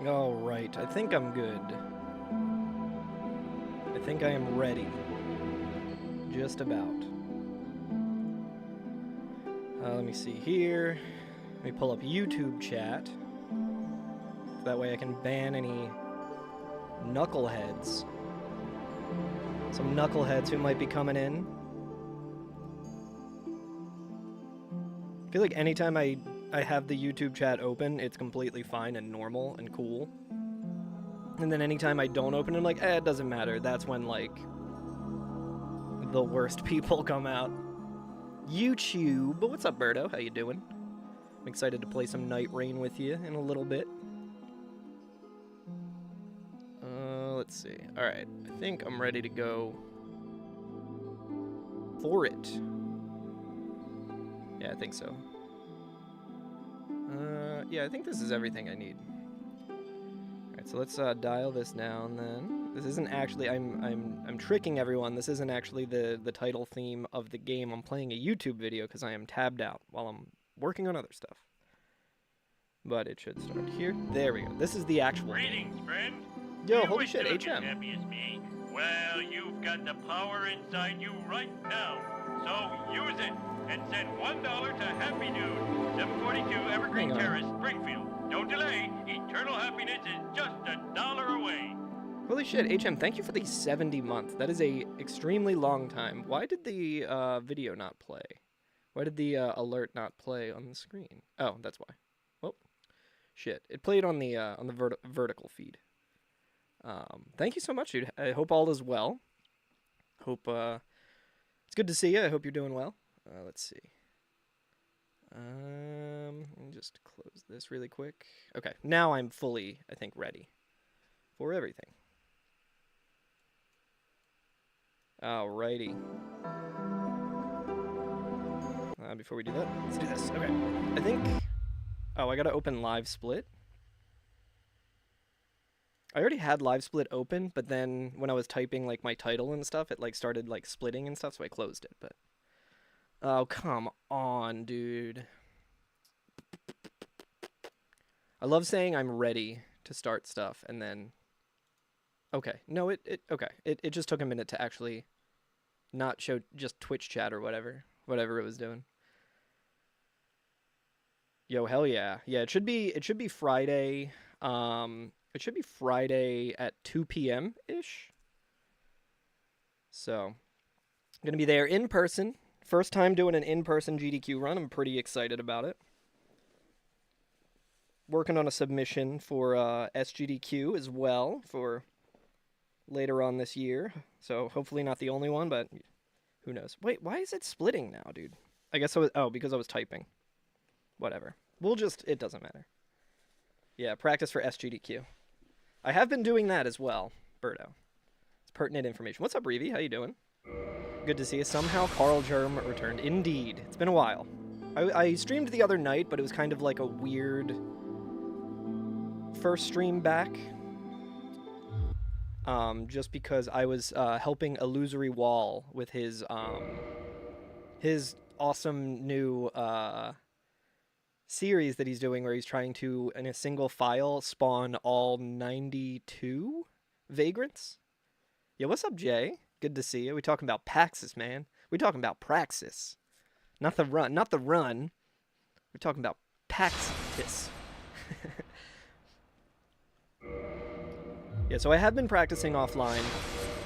Alright, I think I'm good. I think I am ready. Just about. Let me see here. Let me pull up YouTube chat. That way I can ban any knuckleheads. Some knuckleheads who might be coming in. I feel like anytime I have the YouTube chat open, it's completely fine and normal and cool. And then anytime I don't open it, I'm like, it doesn't matter. That's when, like, the worst people come out. YouTube. What's up, Birdo? How you doing? I'm excited to play some Night Rain with you in a little bit. Let's see. Alright, I think I'm ready to go for it. Yeah, I think so. Yeah, I think this is everything I need. Alright, so let's dial this down then. This isn't actually, I'm tricking everyone. This isn't actually the title theme of the game. I'm playing a YouTube video because I am tabbed out while I'm working on other stuff. But it should start here. There we go. This is the actual Greetings, friend. Yo, You holy wish shit, to look as HM. happy as me? Well, you've got the power inside you right now. So use it and send $1 to Happy Dude, 742 Evergreen Hang on. Terrace, Springfield. Don't delay. Eternal happiness is just $1 away. Holy shit, HM, thank you for the 70 months. That is a extremely long time. Why did the video not play? Why did the alert not play on the screen? Oh, that's why. Well, shit. It played on the vertical feed. Thank you so much, dude. I hope all is well. Hope it's good to see you. I hope you're doing well. Let's see. Let me just close this really quick. Okay, now I'm fully, I think, ready for everything. Alrighty. Before we do that, let's do this. Okay, I think... Oh, I gotta open Live Split. I already had Live Split open, but then when I was typing, like, my title and stuff, it, like, started, like, splitting and stuff, so I closed it, but... Oh, come on, dude. I love saying I'm ready to start stuff, and then... Okay, no, okay. It just took a minute to actually not show just Twitch chat or whatever it was doing. Yo, hell yeah. Yeah, it should be Friday, it should be Friday at 2 p.m.-ish. So, I'm going to be there in person. First time doing an in-person GDQ run. I'm pretty excited about it. Working on a submission for SGDQ as well for later on this year. So, hopefully not the only one, but who knows. Wait, why is it splitting now, dude? I guess I was... Oh, because I was typing. Whatever. We'll just... It doesn't matter. Yeah, practice for SGDQ. I have been doing that as well, Birdo. It's pertinent information. What's up, Reevy? How you doing? Good to see you. Somehow Carl Germ returned. Indeed. It's been a while. I streamed the other night, but it was kind of like a weird first stream back. Just because I was helping Illusory Wall with his awesome new series that he's doing where he's trying to, in a single file, spawn all 92 vagrants. Yeah, what's up, Jay? Good to see you. We talking about Paxis, man. We talking about Praxis. Not the run. Not the run. We're talking about Paxis. Yeah, so I have been practicing offline.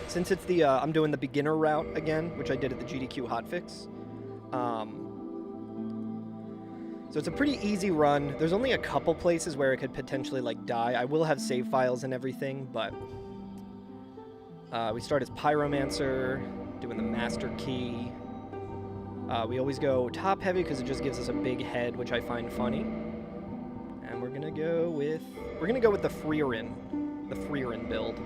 Since it's the, I'm doing the beginner route again, which I did at the GDQ hotfix. So it's a pretty easy run. There's only a couple places where it could potentially, like, die. I will have save files and everything, but... we start as Pyromancer, doing the Master Key. We always go top heavy because it just gives us a big head, which I find funny. And we're gonna go with the Freerin build.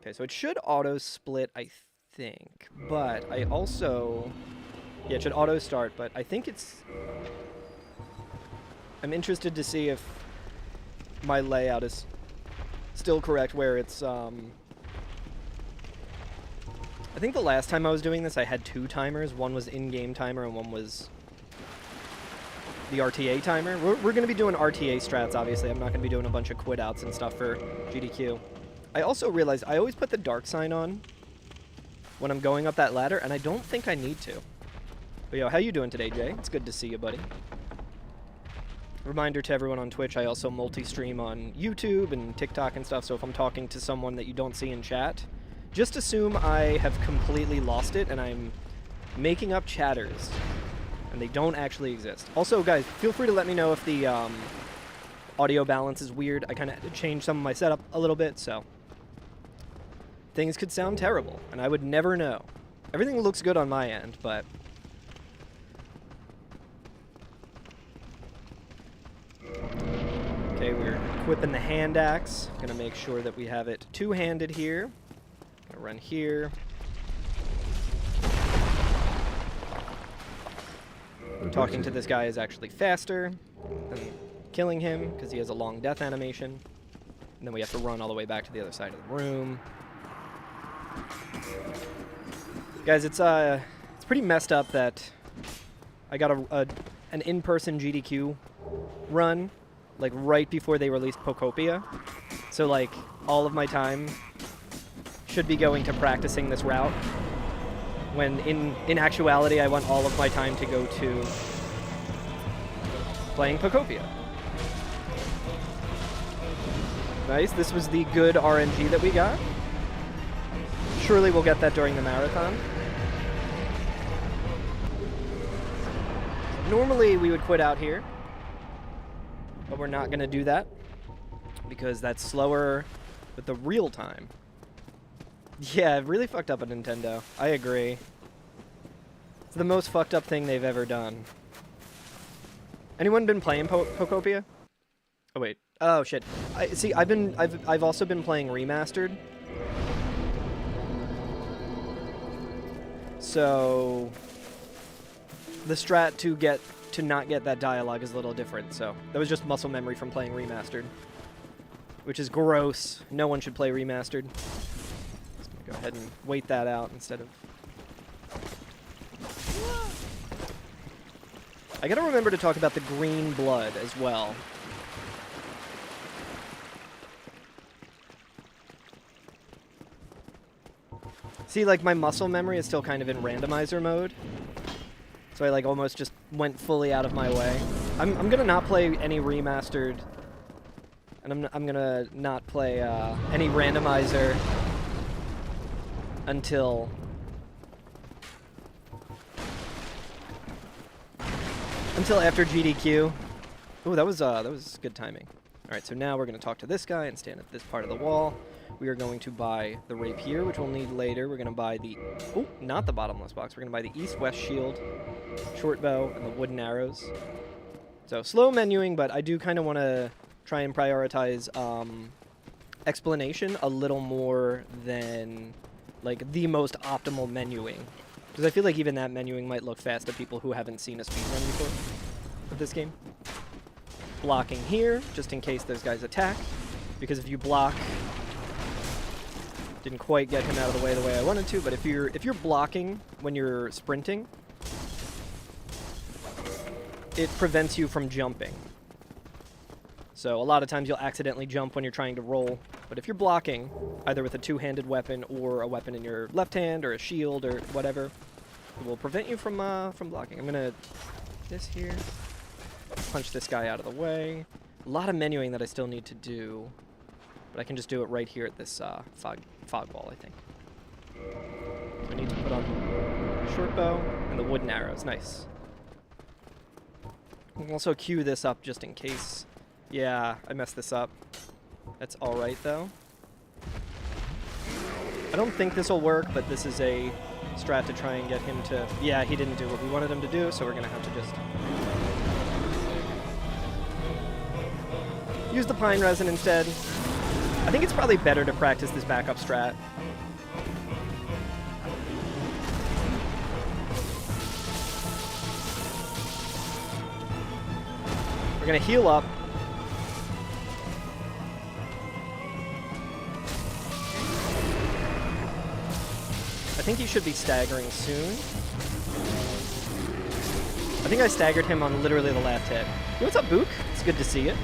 Okay, so it should auto split, I think, but I also... Yeah, it should auto start, but I think it's... I'm interested to see if my layout is still correct, where it's, I think the last time I was doing this, I had 2 timers. One was in-game timer, and one was the RTA timer. We're going to be doing RTA strats, obviously. I'm not going to be doing a bunch of quit outs and stuff for GDQ. I also realized I always put the dark sign on when I'm going up that ladder, and I don't think I need to. But yo, how you doing today, Jay? It's good to see you, buddy. Reminder to everyone on Twitch, I also multi-stream on YouTube and TikTok and stuff, so if I'm talking to someone that you don't see in chat, just assume I have completely lost it and I'm making up chatters, and they don't actually exist. Also, guys, feel free to let me know if the audio balance is weird. I kind of had to change some of my setup a little bit, so things could sound terrible, and I would never know. Everything looks good on my end, but okay, we're equipping the hand axe. Gonna make sure that we have it two-handed here. Gonna run here. Talking to this guy is actually faster than killing him because he has a long death animation. And then we have to run all the way back to the other side of the room. Guys, it's pretty messed up that I got an in-person GDQ run like right before they released Pokopia. So like all of my time should be going to practicing this route, when in actuality I want all of my time to go to playing Pokopia. Nice, this was the good RNG that we got. Surely we'll get that during the marathon. Normally we would quit out here, but we're not gonna do that because that's slower with the real time. Yeah, it really fucked up at Nintendo. I agree. It's the most fucked up thing they've ever done. Anyone been playing Pokopia? Oh wait. Oh shit. I've also been playing Remastered. So the strat to not get that dialogue is a little different. So that was just muscle memory from playing Remastered, which is gross. No one should play Remastered. Go ahead and wait that out instead of... I gotta remember to talk about the green blood as well. See, like, my muscle memory is still kind of in randomizer mode. So I, like, almost just went fully out of my way. I'm gonna not play any Remastered, and I'm gonna not play any randomizer until after GDQ. Oh, that was good timing. All right, so now we're going to talk to this guy and stand at this part of the wall. We are going to buy the rapier, which we'll need later. We're going to buy the... Oh, not the bottomless box. We're going to buy the east-west shield, short bow, and the wooden arrows. So slow menuing, but I do kind of want to try and prioritize explanation a little more than like the most optimal menuing. Because I feel like even that menuing might look fast to people who haven't seen a speedrun before of this game. Blocking here, just in case those guys attack. Because if you block... Didn't quite get him out of the way I wanted to, but if you're blocking when you're sprinting, it prevents you from jumping. So a lot of times you'll accidentally jump when you're trying to roll, but if you're blocking, either with a two-handed weapon or a weapon in your left hand or a shield or whatever, it will prevent you from blocking. I'm gonna this here, punch this guy out of the way. A lot of menuing that I still need to do, but I can just do it right here at this fog wall, I think. So I need to put on the short bow and the wooden arrows. Nice. I'll also queue this up just in case. Yeah, I messed this up. That's alright, though. I don't think this will work, but this is a strat to try and get him to... Yeah, he didn't do what we wanted him to do, so we're going to have to just... use the pine resin instead. I think it's probably better to practice this backup strat. We're going to heal up. I think he should be staggering soon. I think I staggered him on literally the last hit. Yo, what's up, Book? It's good to see you.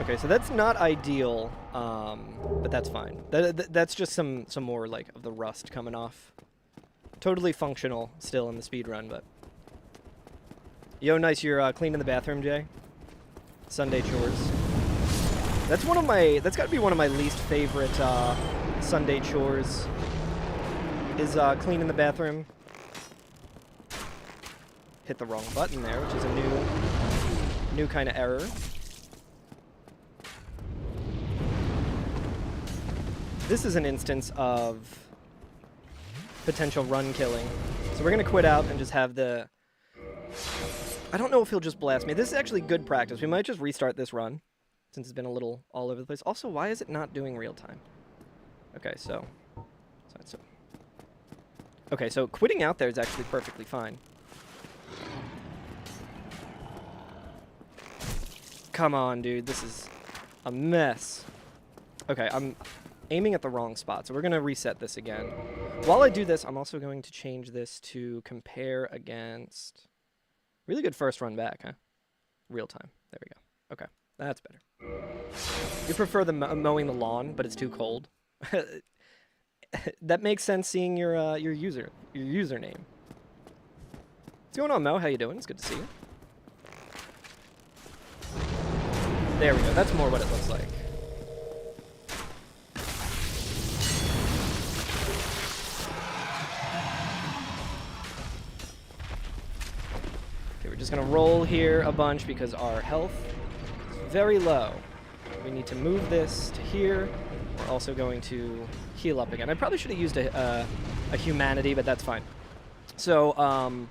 Okay, so that's not ideal, but that's fine. That's just some more, like, of the rust coming off. Totally functional still in the speedrun, but... Yo, nice, you're cleaning the bathroom, Jay? Sunday chores. That's gotta be one of my least favorite, Sunday chores, is, cleaning the bathroom. Hit the wrong button there, which is a new kind of error. This is an instance of potential run killing. So we're gonna quit out and just have the... I don't know if he'll just blast me. This is actually good practice. We might just restart this run, since it's been a little all over the place. Also, why is it not doing real time? Okay, so okay, so quitting out there is actually perfectly fine. Come on, dude. This is a mess. Okay, I'm aiming at the wrong spot, so we're going to reset this again. While I do this, I'm also going to change this to compare against... Really good first run back, huh? Real time. There we go. Okay, that's better. You prefer the mowing the lawn, but it's too cold. That makes sense seeing your username. What's going on, Mo? How you doing? It's good to see you. There we go. That's more what it looks like. Okay, we're just gonna roll here a bunch because our health is very low. We need to move this to here. We're also going to heal up again. I probably should have used a humanity, but that's fine. So,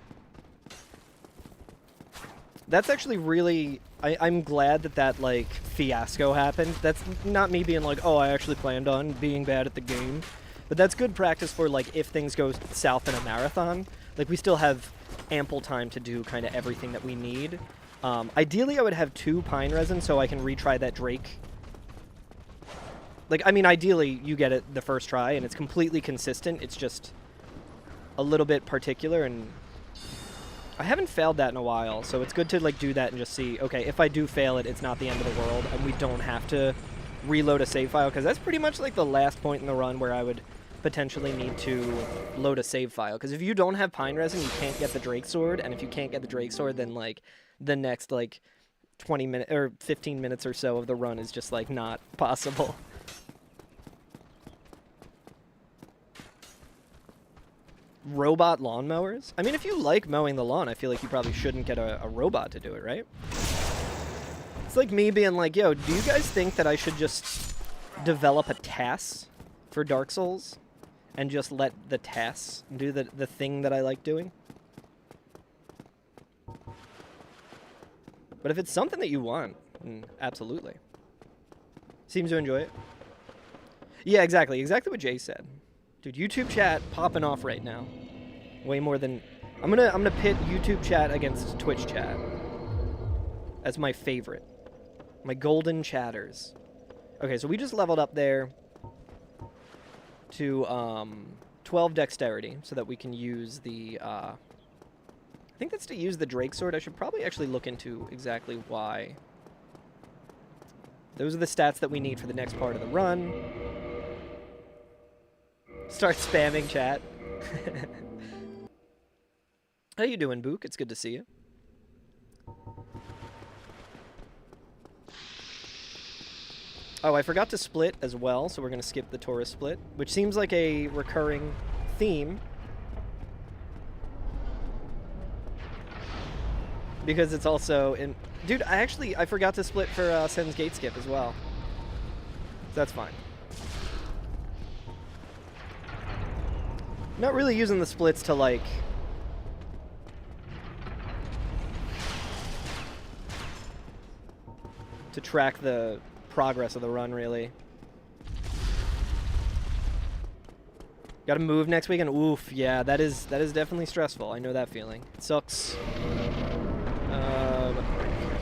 that's actually really... I'm glad that, like, fiasco happened. That's not me being like, oh, I actually planned on being bad at the game. But that's good practice for, like, if things go south in a marathon. Like, we still have ample time to do kind of everything that we need. Ideally, I would have 2 pine resin so I can retry that Drake. Like, I mean, ideally, you get it the first try, and it's completely consistent. It's just a little bit particular, and... I haven't failed that in a while, so it's good to like do that and just see, okay, if I do fail it, it's not the end of the world, and we don't have to reload a save file, because that's pretty much like the last point in the run where I would potentially need to load a save file. Because if you don't have pine resin, you can't get the Drake sword, and if you can't get the Drake sword, then like the next like 20 minutes or 15 minutes or so of the run is just like not possible. Robot lawnmowers? I mean, if you like mowing the lawn, I feel like you probably shouldn't get a robot to do it, right? It's like me being like, yo, do you guys think that I should just develop a TAS for Dark Souls and just let the TAS do the thing that I like doing? But if it's something that you want, absolutely. Seems to enjoy it. Yeah, exactly what Jay said. Dude, YouTube chat popping off right now. Way more than... I'm gonna pit YouTube chat against Twitch chat. That's my favorite. My golden chatters. Okay, so we just leveled up there to 12 dexterity so that we can use the... I think that's to use the Drake sword. I should probably actually look into exactly why. Those are the stats that we need for the next part of the run. Start spamming chat. How you doing, Book? It's good to see you. Oh, I forgot to split as well, so we're going to skip the Taurus split, which seems like a recurring theme. Because it's also in... Dude, I forgot to split for Sen's Gate Skip as well. That's fine. Not really using the splits to, like... to track the progress of the run, really. Gotta move next weekend? Oof, yeah, that is definitely stressful. I know that feeling. It sucks.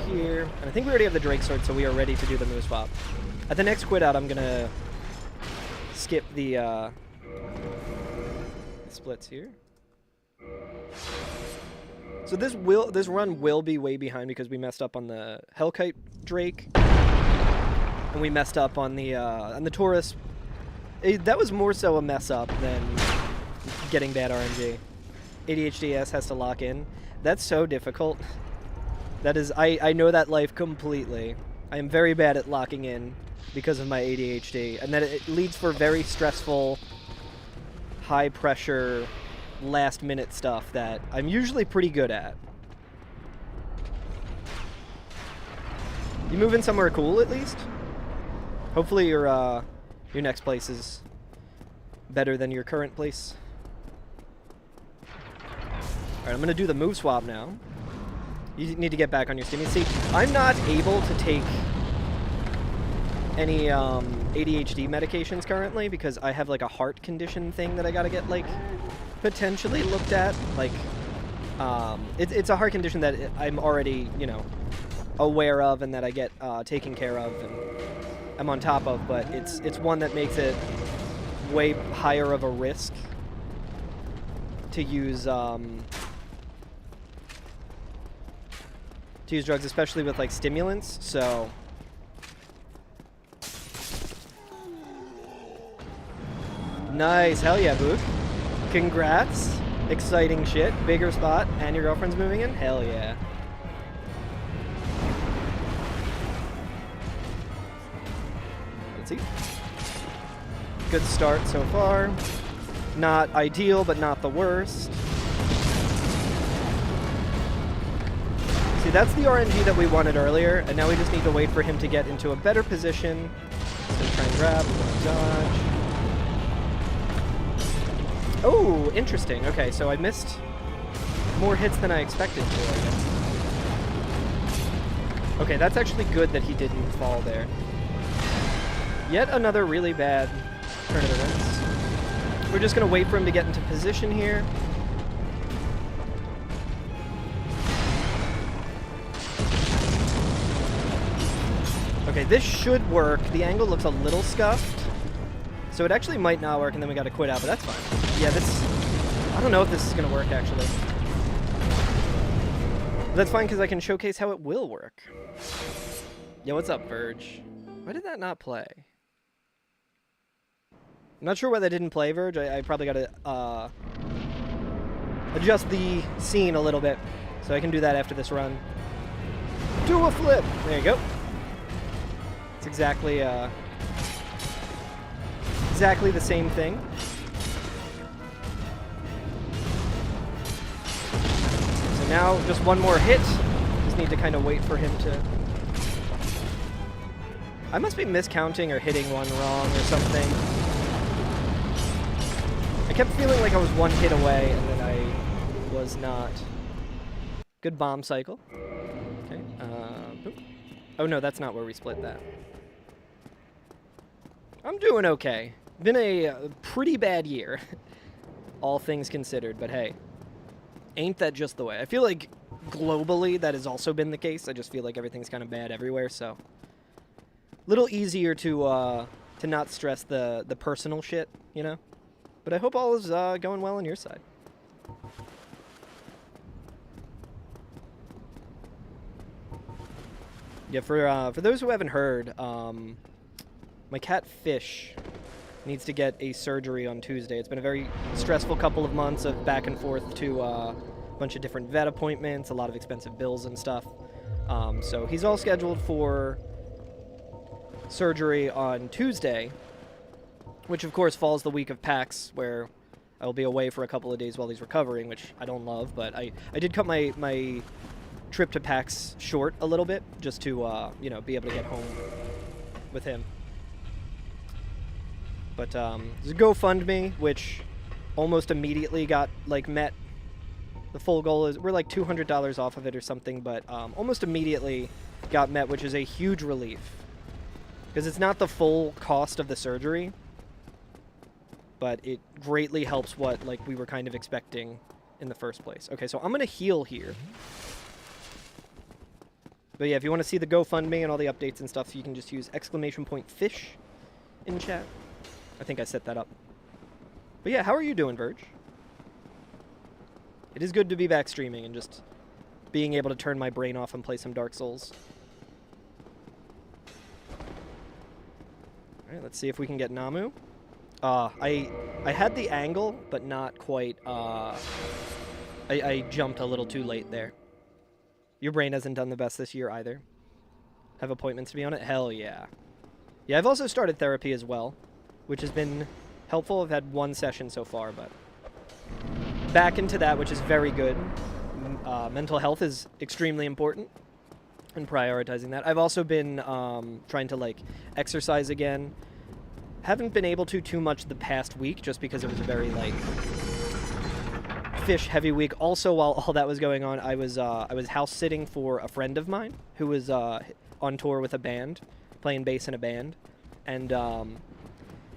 Here. And I think we already have the Drake sword, so we are ready to do the move swap. At the next quit out, I'm gonna skip the... splits here. So this run will be way behind because we messed up on the Hellkite Drake, and we messed up on the Taurus. That was more so a mess up than getting bad RNG. ADHDS has to lock in. That's so difficult. That is, I know that life completely. I am very bad at locking in because of my ADHD, and that it leads for very stressful, high pressure, last minute stuff that I'm usually pretty good at. You moving somewhere cool at least? Hopefully your next place is better than your current place. Alright, I'm gonna do the move swap now. You need to get back on your stimmy. See, I'm not able to take any ADHD medications currently because I have like a heart condition thing that I gotta get like potentially looked at. Like, it's a heart condition that I'm already, you know, aware of and that I get taken care of and I'm on top of, but it's one that makes it way higher of a risk to use drugs, especially with like stimulants. So nice, hell yeah, Book. Congrats. Exciting shit. Bigger spot, and your girlfriend's moving in? Hell yeah. Let's see. Good start so far. Not ideal, but not the worst. See, that's the RNG that we wanted earlier, and now we just need to wait for him to get into a better position. So try and grab, we're gonna dodge. Oh, interesting. Okay, so I missed more hits than I expected to, I guess. Okay, that's actually good that he didn't fall there. Yet another really bad turn of events. We're just going to wait for him to get into position here. Okay, this should work. The angle looks a little scuffed. So it actually might not work, and then we got to quit out, but that's fine. Yeah, this... I don't know if this is going to work, actually. But that's fine, because I can showcase how it will work. Yo, what's up, Verge? Why did that not play? I'm not sure why that didn't play, Verge. I probably got to adjust the scene a little bit, so I can do that after this run. Do a flip! There you go. It's exactly the same thing. So now, just one more hit. Just need to kind of wait for him to... I must be miscounting or hitting one wrong or something. I kept feeling like I was one hit away, and then I was not. Good bomb cycle. Okay. Boop. Oh no, that's not where we split that. I'm doing okay. Been a pretty bad year, all things considered, but hey, ain't that just the way? I feel like globally that has also been the case. I just feel like everything's kind of bad everywhere, so a little easier to not stress the personal shit, you know? But I hope all is going well on your side. Yeah, for those who haven't heard, my cat Fish needs to get a surgery on Tuesday. It's been a very stressful couple of months of back and forth to a bunch of different vet appointments, a lot of expensive bills and stuff. So he's all scheduled for surgery on Tuesday, which of course falls the week of PAX, where I will be away for a couple of days while he's recovering, which I don't love, but I did cut my trip to PAX short a little bit, just to, you know, be able to get home with him. But there's a GoFundMe, which almost immediately got, like, met. The full goal is, we're like $200 off of it or something, but almost immediately got met, which is a huge relief. Because it's not the full cost of the surgery, but it greatly helps what, like, we were kind of expecting in the first place. Okay, so I'm going to heal here. But yeah, if you want to see the GoFundMe and all the updates and stuff, you can just use !fish in chat. I think I set that up. But yeah, how are you doing, Verge? It is good to be back streaming and just being able to turn my brain off and play some Dark Souls. Alright, let's see if we can get Namu. I had the angle, but not quite, I jumped a little too late there. Your brain hasn't done the best this year either. Have appointments to be on it? Hell yeah. Yeah, I've also started therapy as well, which has been helpful. I've had one session so far, but back into that, which is very good. Mental health is extremely important, and prioritizing that. I've also been trying to like exercise again. Haven't been able to too much the past week, just because it was a very like fish heavy week. Also, while all that was going on, I was house sitting for a friend of mine who was on tour with a band, playing bass in a band, and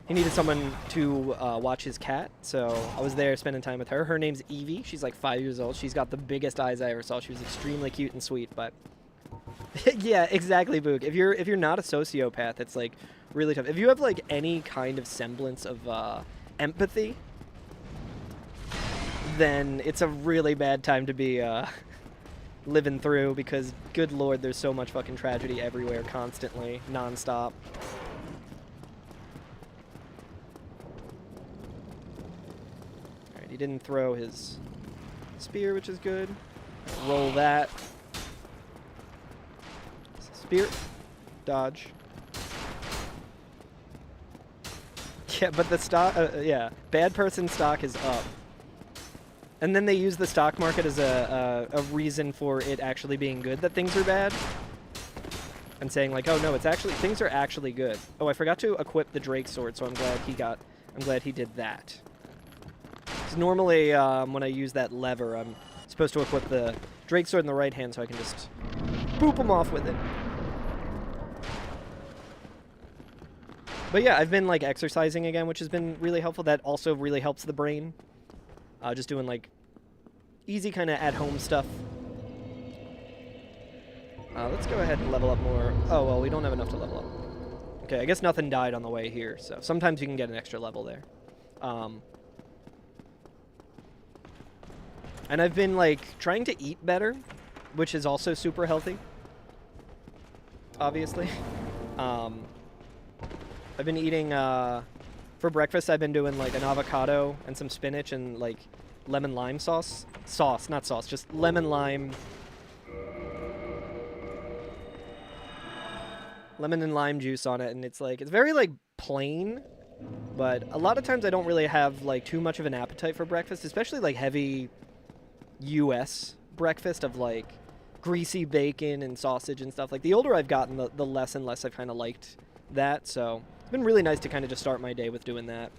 he needed someone to watch his cat, so I was there spending time with her. Her name's Evie. She's like 5 years old. She's got the biggest eyes I ever saw. She was extremely cute and sweet, but yeah, exactly, Boog. If you're not a sociopath, it's like really tough. If you have like any kind of semblance of empathy, then it's a really bad time to be living through, because good lord, there's so much fucking tragedy everywhere, constantly, nonstop. Alright, he didn't throw his spear, which is good. Roll that. Spear. Dodge. Yeah, but the stock, yeah, bad person stock is up. And then they use the stock market as a reason for it actually being good that things are bad. And saying like, oh no, it's actually, things are actually good. Oh, I forgot to equip the Drake sword, so I'm glad he did that. Because normally when I use that lever, I'm supposed to equip the Drake sword in the right hand so I can just boop him off with it. But yeah, I've been like exercising again, which has been really helpful. That also really helps the brain. Just doing like easy kind of at-home stuff. Let's go ahead and level up more. Oh, well, we don't have enough to level up. Okay, I guess nothing died on the way here, so sometimes you can get an extra level there. And I've been like trying to eat better, which is also super healthy. Obviously. I've been eating, for breakfast, I've been doing like an avocado and some spinach and like lemon lime sauce. Not sauce, just lemon lime. Lemon and lime juice on it, and it's like, it's very like plain, but a lot of times I don't really have like too much of an appetite for breakfast, especially like heavy US breakfast of like greasy bacon and sausage and stuff. Like the older I've gotten, the less and less I've kind of liked that, so it's been really nice to kind of just start my day with doing that.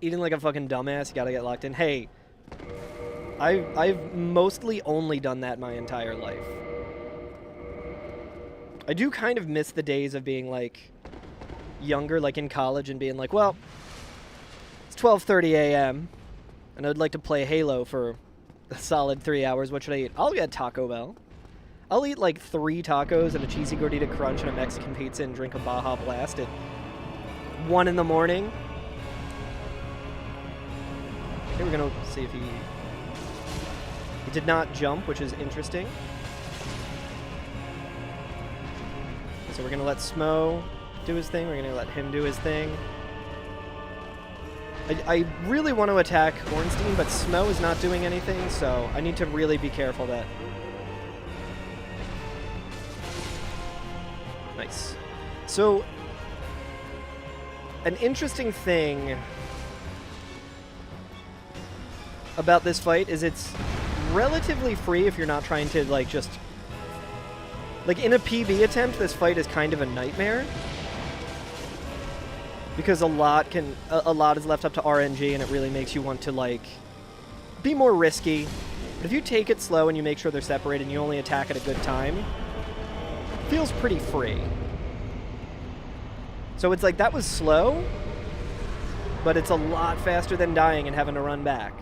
Eating like a fucking dumbass, you gotta get locked in. Hey, I've mostly only done that my entire life. I do kind of miss the days of being like younger, like in college, and being like, well, it's 12:30 a.m. and I'd like to play Halo for a solid 3 hours. What should I eat? I'll get Taco Bell. I'll eat like 3 tacos and a cheesy gordita crunch and a Mexican pizza and drink a Baja Blast at 1 in the morning. Okay, we're gonna see if he did not jump, which is interesting. So we're gonna let Smo do his thing. We're gonna let him do his thing. I really want to attack Ornstein, but Smo is not doing anything, so I need to really be careful that... Nice. So, an interesting thing about this fight is it's relatively free if you're not trying to, like, just... Like, in a PB attempt, this fight is kind of a nightmare. Because a lot is left up to RNG, and it really makes you want to, like, be more risky. But if you take it slow and you make sure they're separated and you only attack at a good time, it feels pretty free. So it's like, that was slow, but it's a lot faster than dying and having to run back.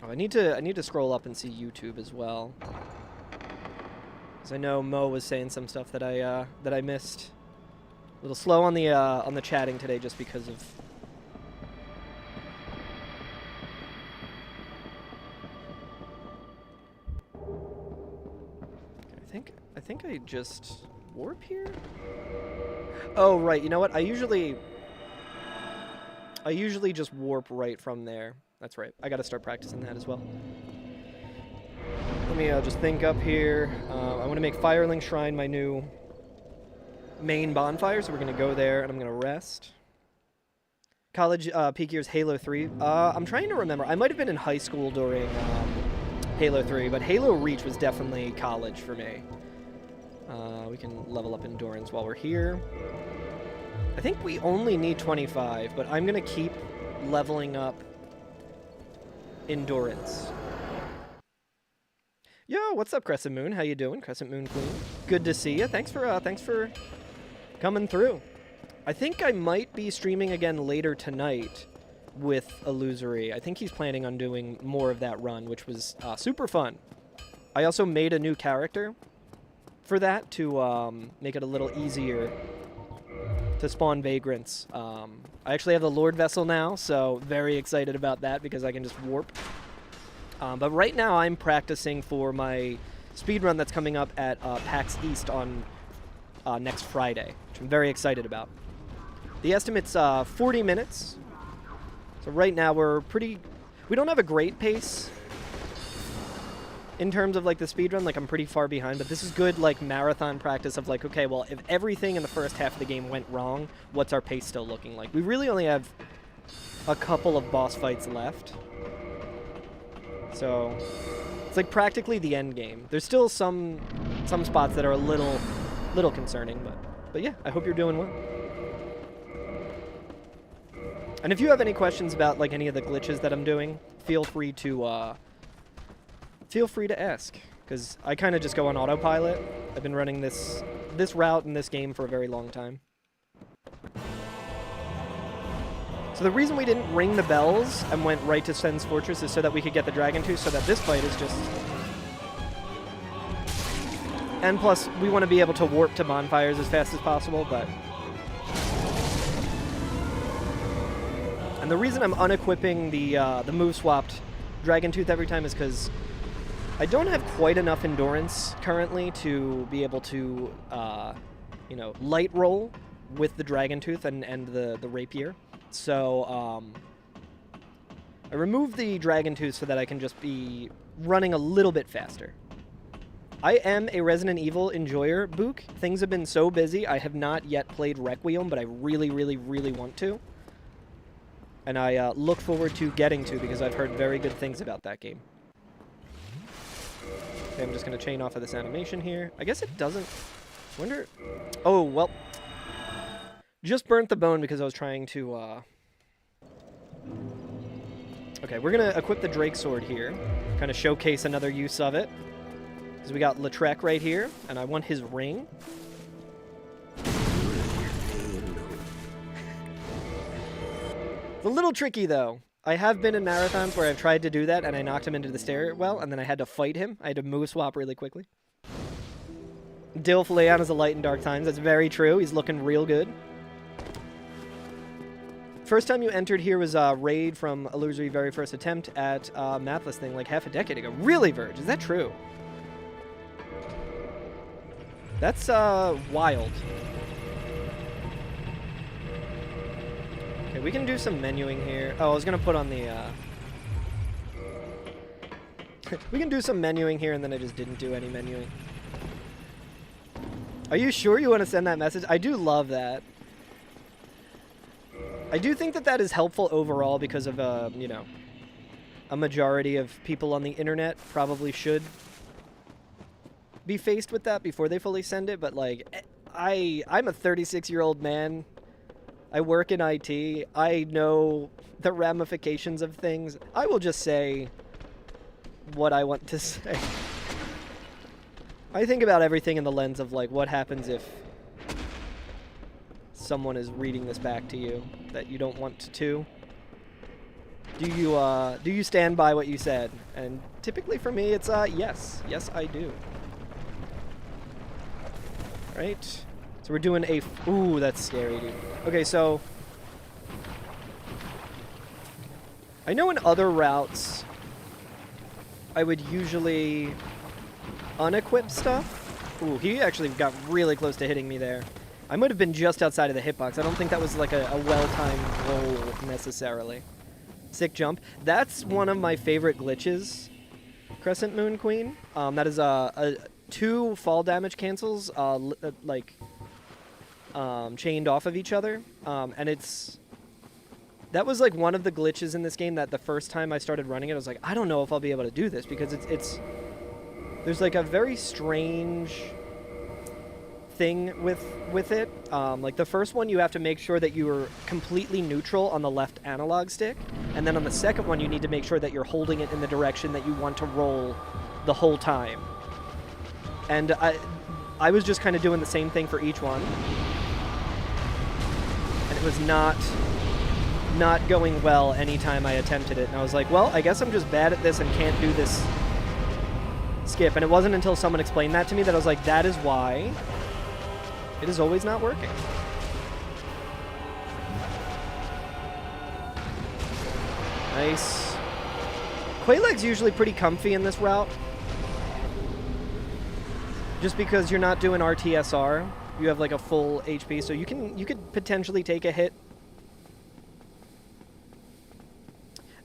Oh, I need to scroll up and see YouTube as well. Because I know Mo was saying some stuff that I missed. A little slow on the chatting today just because of... I think I just warp here? Oh, right. You know what? I usually just warp right from there. That's right. I gotta start practicing that as well. Let me just think up here. I want to make Firelink Shrine my new main bonfire, so we're gonna go there and I'm gonna rest. College peak year's Halo 3. I'm trying to remember. I might have been in high school during Halo 3, but Halo Reach was definitely college for me. We can level up endurance while we're here. I think we only need 25, but I'm gonna keep leveling up endurance. Yo, what's up, Crescent Moon? How you doing, Crescent Moon Queen? Good to see you. Thanks for coming through. I think I might be streaming again later tonight with Illusory. I think he's planning on doing more of that run, which was super fun. I also made a new character for that to make it a little easier to spawn vagrants. I actually have the Lord Vessel now, so very excited about that because I can just warp. But right now I'm practicing for my speedrun that's coming up at PAX East on next Friday, which I'm very excited about. The estimate's 40 minutes. So right now we don't have a great pace in terms of like the speedrun. Like I'm pretty far behind, but this is good like marathon practice of like, okay, well, if everything in the first half of the game went wrong, what's our pace still looking like? We really only have a couple of boss fights left. So it's like practically the end game. There's still some spots that are a little concerning, but yeah, I hope you're doing well. And if you have any questions about like any of the glitches that I'm doing, feel free to ask, because I kind of just go on autopilot. I've been running this route in this game for a very long time. So the reason we didn't ring the bells and went right to Sen's Fortress is so that we could get the Dragon Tooth, so that this fight is just... And plus, we want to be able to warp to bonfires as fast as possible, but... And the reason I'm unequipping the move-swapped Dragon Tooth every time is because I don't have quite enough endurance currently to be able to, you know, light roll with the Dragon Tooth and the Rapier. So, I removed the Dragon Tooth so that I can just be running a little bit faster. I am a Resident Evil enjoyer, Book. Things have been so busy, I have not yet played Requiem, but I really, really, really want to. And I look forward to getting to, because I've heard very good things about that game. Okay, I'm just going to chain off of this animation here. I guess it doesn't... I wonder... Oh, well... Just burnt the bone because I was trying to... Okay, we're going to equip the Drake Sword here. Kind of showcase another use of it. Because we got Lautrec right here, and I want his ring. It's a little tricky, though. I have been in marathons where I've tried to do that, and I knocked him into the stairwell, and then I had to fight him. I had to move swap really quickly. Dilf Leon is a light in dark times. That's very true. He's looking real good. First time you entered here was Raid from Illusory very first attempt at Mathless thing like half a decade ago. Really, Verge? Is that true? That's wild. Okay, we can do some menuing here. Oh, I was going to put on the... we can do some menuing here, and then I just didn't do any menuing. Are you sure you want to send that message? I do love that. I do think that that is helpful overall because of, you know, a majority of people on the internet probably should be faced with that before they fully send it, but, like, I'm a 36-year-old man. I work in IT. I know the ramifications of things. I will just say what I want to say. I think about everything in the lens of, like, what happens if someone is reading this back to you that you don't want to. Do you stand by what you said? And typically for me, it's yes. Yes, I do. Right? So we're doing a... Ooh, that's scary, dude. Okay, so... I know in other routes, I would usually unequip stuff. Ooh, he actually got really close to hitting me there. I might have been just outside of the hitbox. I don't think that was like a well-timed roll necessarily. Sick jump. That's one of my favorite glitches, Crescent Moon Queen. That is 2 fall damage cancels chained off of each other. And that was like one of the glitches in this game that the first time I started running it, I was like, I don't know if I'll be able to do this because there's like a very strange thing with it. Like the first one, you have to make sure that you are completely neutral on the left analog stick, and then on the second one, you need to make sure that you're holding it in the direction that you want to roll the whole time. And I was just kind of doing the same thing for each one, and it was not going well anytime I attempted it. And I was like, well, I guess I'm just bad at this and can't do this skip. And it wasn't until someone explained that to me that I was like, that is why it is always not working. Nice. Quayleg's usually pretty comfy in this route. Just because you're not doing RTSR. You have like a full HP, so you could potentially take a hit.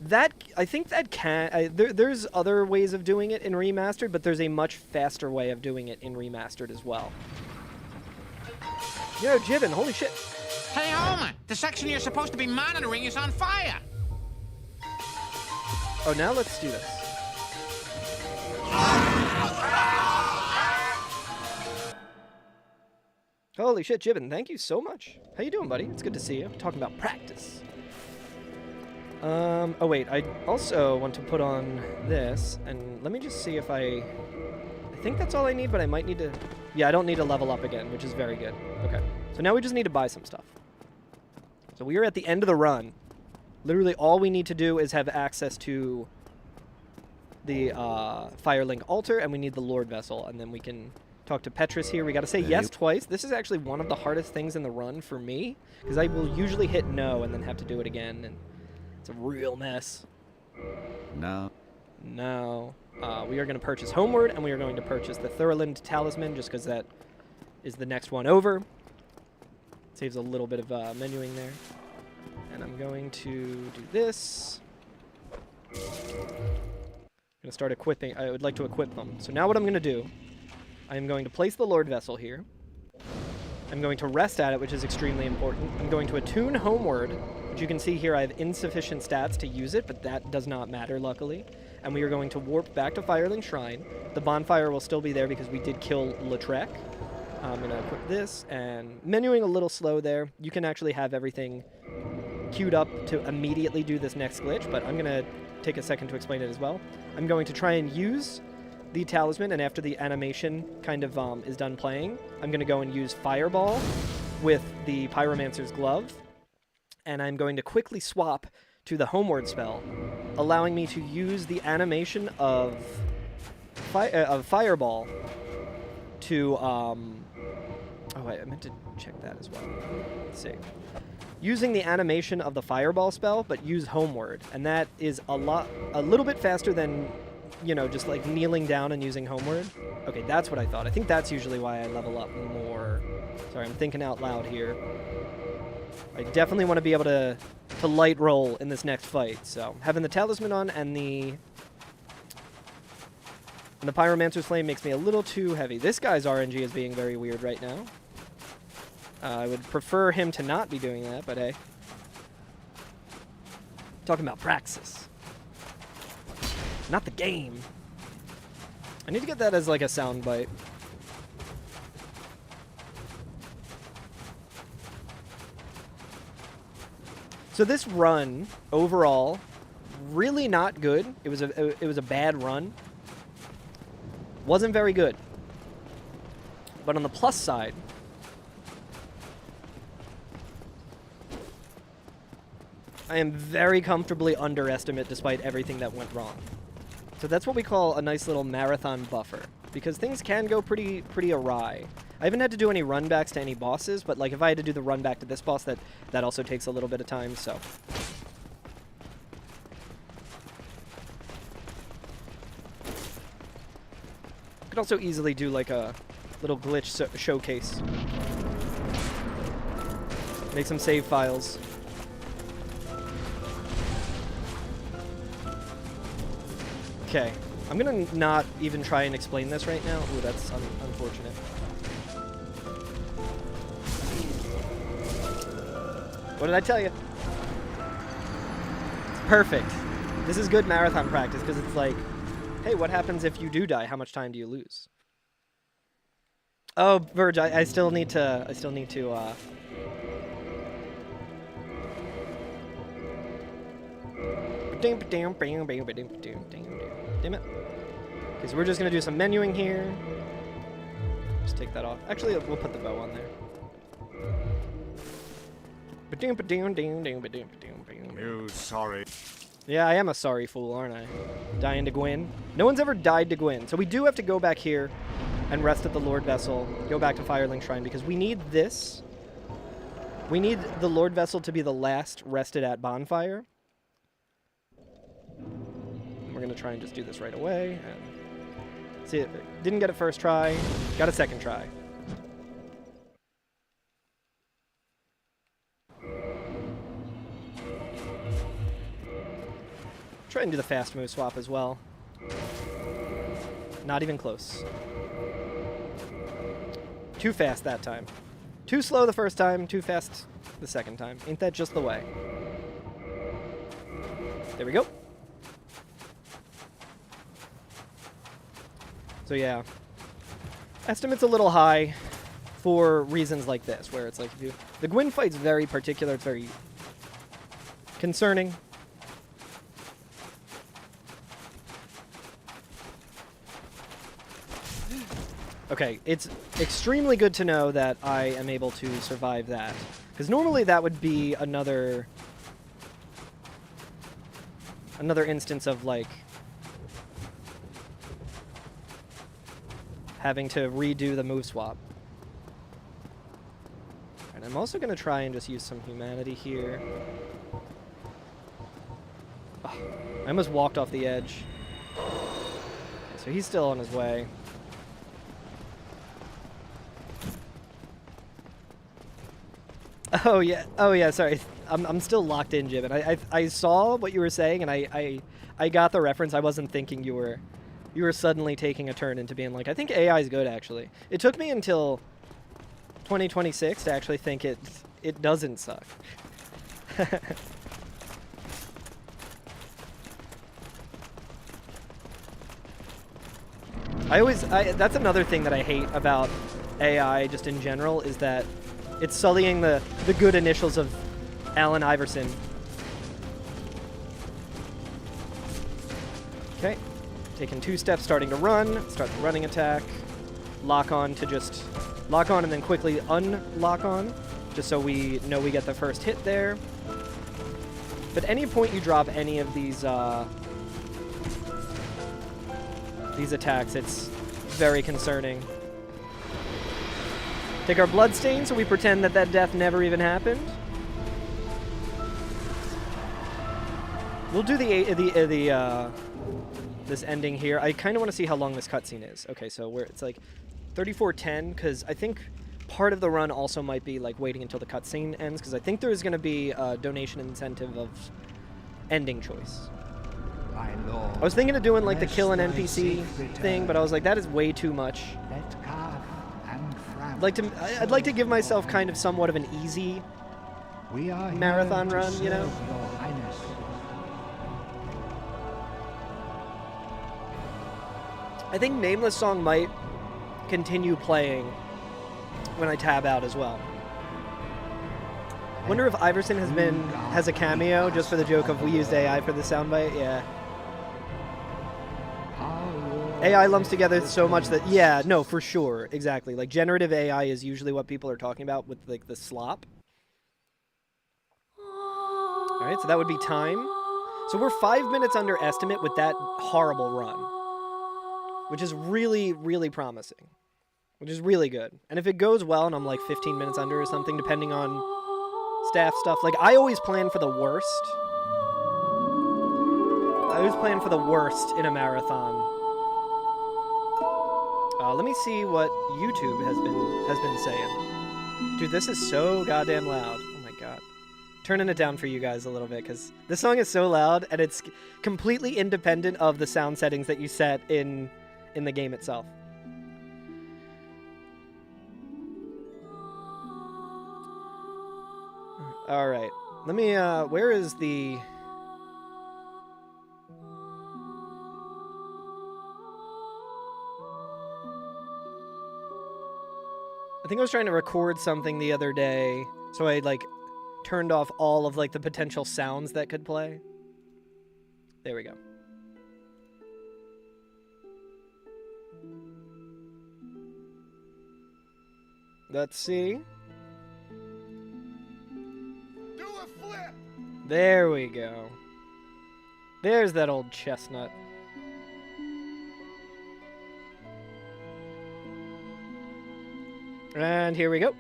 That, I think that there's other ways of doing it in Remastered, but there's a much faster way of doing it in Remastered as well. Yo, Jibbin, holy shit. Hey, Homer, the section you're supposed to be monitoring is on fire. Oh, now let's do this. Holy shit, Jibbin, thank you so much. How you doing, buddy? It's good to see you. Talking about practice. Oh wait, I also want to put on this, and let me just see if I think that's all I need, but I might need to... Yeah, I don't need to level up again, which is very good. Okay, so now we just need to buy some stuff. So we are at the end of the run. Literally all we need to do is have access to the Firelink altar, and we need the Lord Vessel, and then we can talk to Petrus here. We got to say yes twice. This is actually one of the hardest things in the run for me, because I will usually hit no and then have to do it again, and it's a real mess. No. No. We are going to purchase Homeward, and we are going to purchase the Thurland Talisman, just because that is the next one over. Saves a little bit of menuing there. And I'm going to do this. I'm going to start equipping. I would like to equip them. So now what I'm going to do, I am going to place the Lord Vessel here. I'm going to rest at it, which is extremely important. I'm going to attune Homeward, which you can see here I have insufficient stats to use it, but that does not matter, luckily. And we are going to warp back to Firelink Shrine. The bonfire will still be there because we did kill Lautrec. I'm going to equip this, and menuing a little slow there. You can actually have everything queued up to immediately do this next glitch, but I'm going to take a second to explain it as well. I'm going to try and use the talisman, and after the animation kind of is done playing, I'm going to go and use Fireball with the Pyromancer's Glove, and I'm going to quickly swap to the Homeward spell, allowing me to use the animation of Fireball to... oh, wait, I meant to check that as well. Let's see. Using the animation of the Fireball spell, but use Homeward, and that is a little bit faster than, you know, just like kneeling down and using Homeward. Okay, that's what I thought. I think that's usually why I level up more. Sorry, I'm thinking out loud here. I definitely want to be able to light roll in this next fight, so having the Talisman on and the Pyromancer's Flame makes me a little too heavy. This guy's RNG is being very weird right now. I would prefer him to not be doing that, but hey. Talking about Praxis. Not the game. I need to get that as like a soundbite. So this run, overall, really not good. It was a bad run. Wasn't very good. But on the plus side, I am very comfortably underestimate despite everything that went wrong. So that's what we call a nice little marathon buffer, because things can go pretty awry. I haven't had to do any runbacks to any bosses, but like if I had to do the run back to this boss, that also takes a little bit of time. So. Could also easily do like a little glitch showcase. Make some save files. Okay, I'm gonna not even try and explain this right now. Ooh, that's unfortunate. What did I tell you? It's perfect. This is good marathon practice because it's like, hey, what happens if you do die? How much time do you lose? Oh, Verge, I still need to. Damn it. Okay, so we're just gonna do some menuing here. Just take that off. Actually, we'll put the bow on there. You sorry. Yeah, I am a sorry fool, aren't I? Dying to Gwyn. No one's ever died to Gwyn. So we do have to go back here and rest at the Lord Vessel. Go back to Firelink Shrine because we need this. We need the Lord Vessel to be the last rested at bonfire. We're going to try and just do this right away. And see, didn't get it first try. Got a second try. Try and do the fast move swap as well. Not even close. Too fast that time. Too slow the first time, too fast the second time. Ain't that just the way? There we go. So yeah, estimate's a little high for reasons like this, where it's like if you, the Gwyn fight's very particular, it's very concerning. Okay, it's extremely good to know that I am able to survive that, because normally that would be another instance of like having to redo the move swap. And I'm also going to try and just use some humanity here. Oh, I almost walked off the edge. Okay, so he's still on his way. Oh yeah, sorry. I'm still locked in, Jib, and I saw what you were saying, and I got the reference. I wasn't thinking you were suddenly taking a turn into being like, I think AI is good, actually. It took me until 2026 to actually think it doesn't suck. That's another thing that I hate about AI just in general, is that it's sullying the good initials of Allen Iverson. Okay. Taking 2 steps, starting to run. Start the running attack. Lock on to just lock on and then quickly unlock on, just so we know we get the first hit there. But at any point you drop any of these attacks, it's very concerning. Take our bloodstain so we pretend that that death never even happened. We'll do this ending here. I kind of want to see how long this cutscene is. Okay, so it's like 34:10, because I think part of the run also might be like waiting until the cutscene ends, because I think there is going to be a donation incentive of ending choice. My lord, I was thinking of doing like the bless kill an thy NPC safe thing, but I was like, that is way too much. let Carth and Fram I'd like to give myself kind of somewhat of an easy we are marathon here to run, you know? serve Your Highness. I think Nameless Song might continue playing when I tab out as well. Wonder if Iverson has a cameo just for the joke of we used AI for the soundbite. Yeah. AI lumps together so much that, yeah, no, for sure, exactly. Like generative AI is usually what people are talking about with like the slop. All right, so that would be time. So we're 5 minutes under estimate with that horrible run, which is really, really promising. which is really good. And if it goes well and I'm like 15 minutes under or something, depending on staff stuff, like I always plan for the worst. I always plan for the worst in a marathon. Let me see what YouTube has been saying. Dude, this is so goddamn loud. Oh my god. Turning it down for you guys a little bit, because this song is so loud, and it's completely independent of the sound settings that you set in the game itself. All right. Let me, where is the... I think I was trying to record something the other day, so I, like, turned off all of, like, the potential sounds that could play. There we go. Let's see. Do a flip! There we go. There's that old chestnut. And here we go.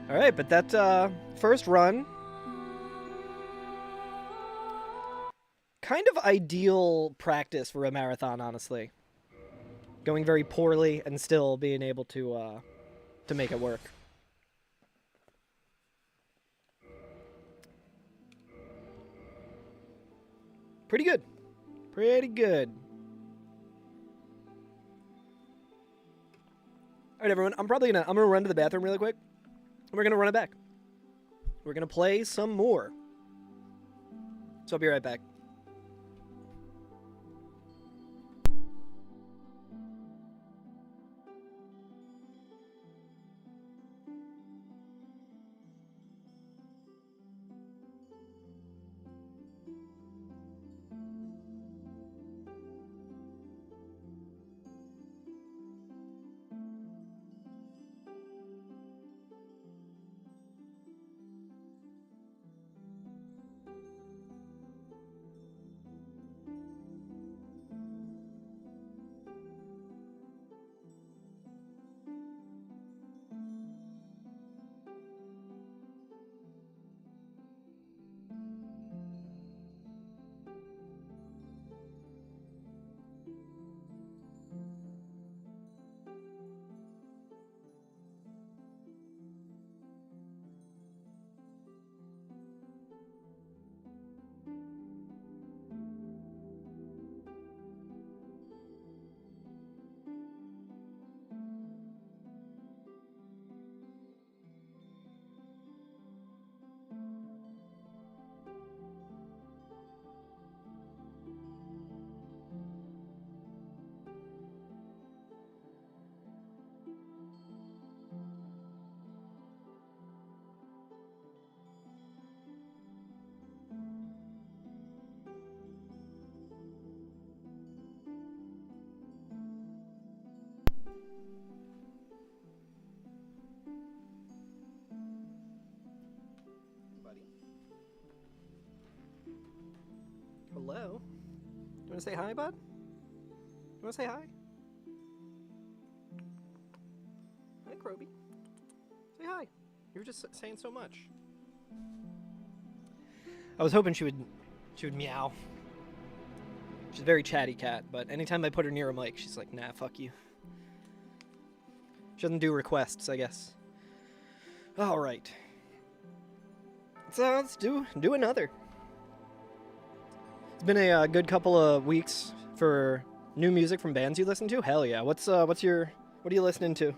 All right, but that first run, kind of ideal practice for a marathon, honestly. Going very poorly and still being able to make it work. Pretty good. Pretty good. All right, everyone. I'm gonna run to the bathroom really quick, and we're gonna run it back. We're gonna play some more. So I'll be right back. Hello? You want to say hi, bud? You want to say hi? Hi, Kroby. Say hi. You were just saying so much. I was hoping she would meow. She's a very chatty cat, but anytime I put her near a mic, she's like, nah, fuck you. She doesn't do requests, I guess. All right. So let's do another. It's been a good couple of weeks for new music from bands you listen to. Hell yeah! What are you listening to?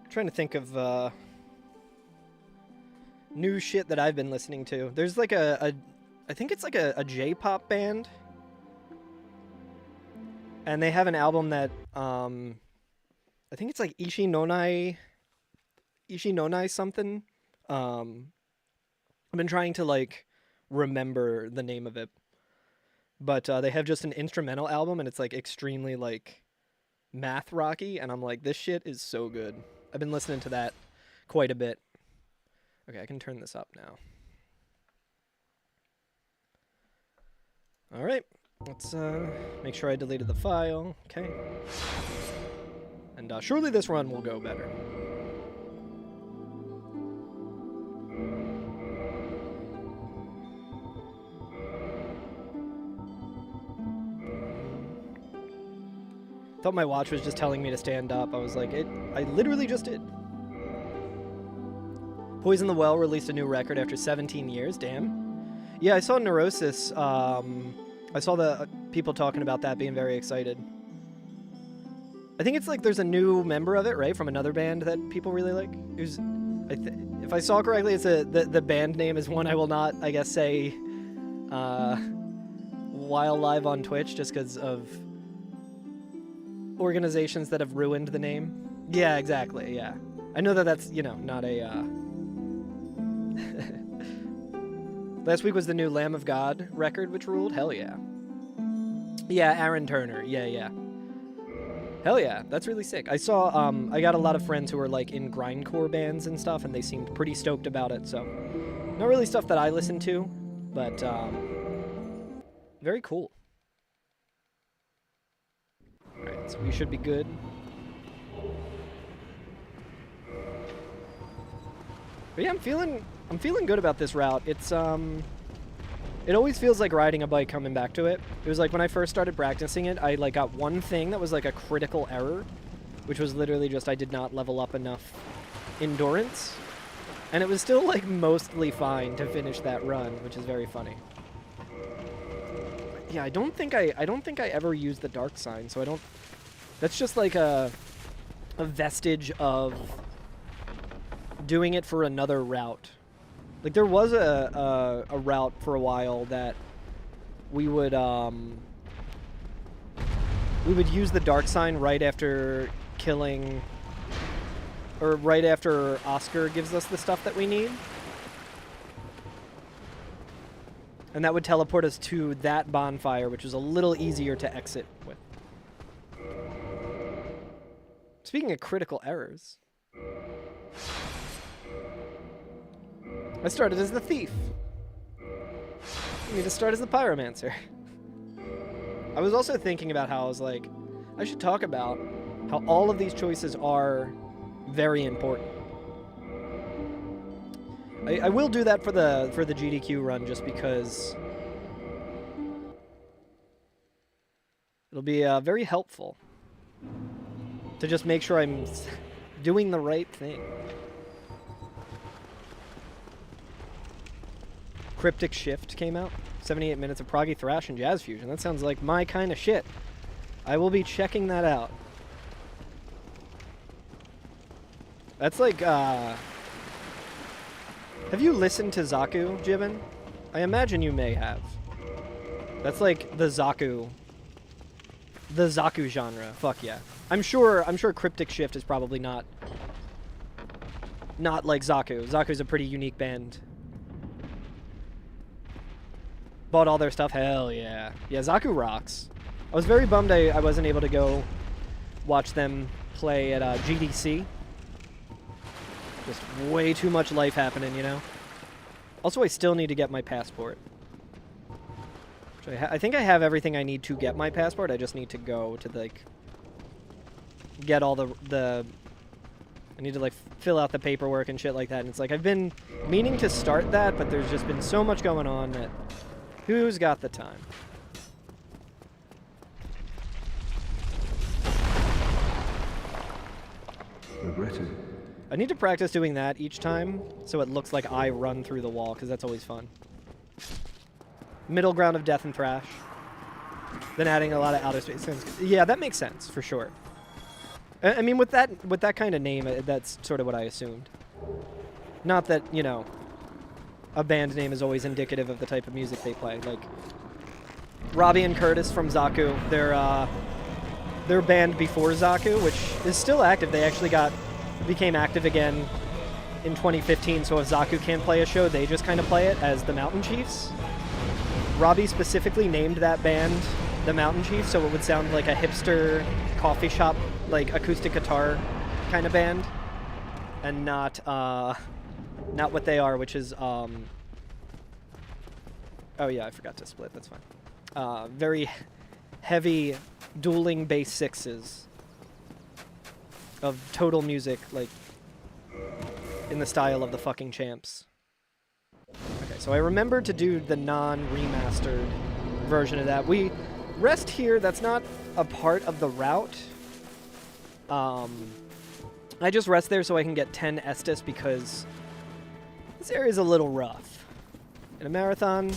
Trying to think of new shit that I've been listening to. There's like I think it's like a J-pop band. And they have an album that, I think it's like Ishinonai something. I've been trying to, like, remember the name of it. But they have just an instrumental album, and it's, like, extremely, like, Math Rocky, and I'm like, this shit is so good. I've been listening to that quite a bit. Okay, I can turn this up now. All right, let's make sure I deleted the file. Okay. And surely this run will go better. Thought my watch was just telling me to stand up. I was like, I literally just did. Poison the Well released a new record after 17 years. Damn. Yeah, I saw Neurosis. I saw the people talking about that, being very excited. I think it's like there's a new member of it, right, from another band that people really like. Who's, if I saw correctly, it's the band name is one I will not, I guess, say while live on Twitch, just because of organizations that have ruined the name. Yeah, exactly, yeah. I know that that's, you know, not a... Last week was the new Lamb of God record, which ruled. Hell yeah. Yeah, Aaron Turner. Yeah. Hell yeah, that's really sick. I saw, I got a lot of friends who were, like, in grindcore bands and stuff, and they seemed pretty stoked about it, so... Not really stuff that I listen to, but, very cool. Alright, so we should be good. But yeah, I'm feeling good about this route. It's, it always feels like riding a bike coming back to it. It was like when I first started practicing it, I like got one thing that was like a critical error, which was literally just I did not level up enough endurance. And it was still like mostly fine to finish that run, which is very funny. Yeah, I don't think I ever used the dark sign, so I don't... That's just like a vestige of doing it for another route. Like, there was a route for a while that we would use the dark sign right after killing... Or right after Oscar gives us the stuff that we need. And that would teleport us to that bonfire, which was a little easier to exit with. Speaking of critical errors, I started as the thief. I need to start as the pyromancer. I was also thinking about how I was like, I should talk about how all of these choices are very important. I will do that for the GDQ run just because it'll be very helpful to just make sure I'm doing the right thing. Cryptic Shift came out. 78 minutes of proggy thrash and jazz fusion. That sounds like my kind of shit. I will be checking that out. That's like, have you listened to Zaku, Jibbin? I imagine you may have. That's like the Zaku genre. Fuck yeah. I'm sure Cryptic Shift is probably not like Zaku. Zaku's a pretty unique band. Bought all their stuff. Hell yeah. Yeah, Zaku rocks. I was very bummed I wasn't able to go watch them play at GDC. Just way too much life happening, you know? Also, I still need to get my passport. I think I have everything I need to get my passport. I just need to go to, like, get all the... I need to, like, fill out the paperwork and shit like that. And it's like, I've been meaning to start that, but there's just been so much going on that... Who's got the time? Regretted. I need to practice doing that each time, so it looks like I run through the wall, because that's always fun. Middle ground of death and thrash. Then adding a lot of outer space. Yeah, that makes sense, for sure. I mean, with that kind of name, that's sort of what I assumed. Not that, you know, a band name is always indicative of the type of music they play. Like, Robbie and Curtis from Zaku, their band before Zaku, which is still active. They actually became active again in 2015, so if Zaku can't play a show, they just kind of play it as the Mountain Chiefs. Robbie specifically named that band the Mountain Chief, so it would sound like a hipster coffee shop, like acoustic guitar kind of band, and not what they are, which is oh yeah, I forgot to split. That's fine. Very heavy dueling bass sixes of total music, like in the style of the fucking Champs. Okay, so I remember to do the non-remastered version of that. We rest here. That's not a part of the route. I just rest there so I can get 10 Estus because this area is a little rough. In a marathon, you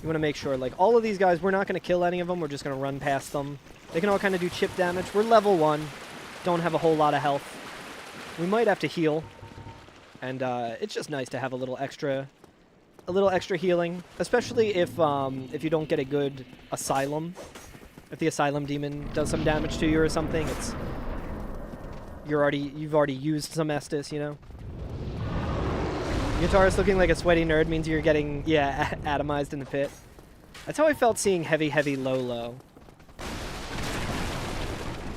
want to make sure, like, all of these guys, we're not going to kill any of them. We're just going to run past them. They can all kind of do chip damage. We're level 1. Don't have a whole lot of health. We might have to heal. And it's just nice to have a little extra healing, especially if you don't get a good asylum. If the asylum demon does some damage to you or something, you've already used some Estus, you know. Guitarist looking like a sweaty nerd means you're getting atomized in the pit. That's how I felt seeing heavy low.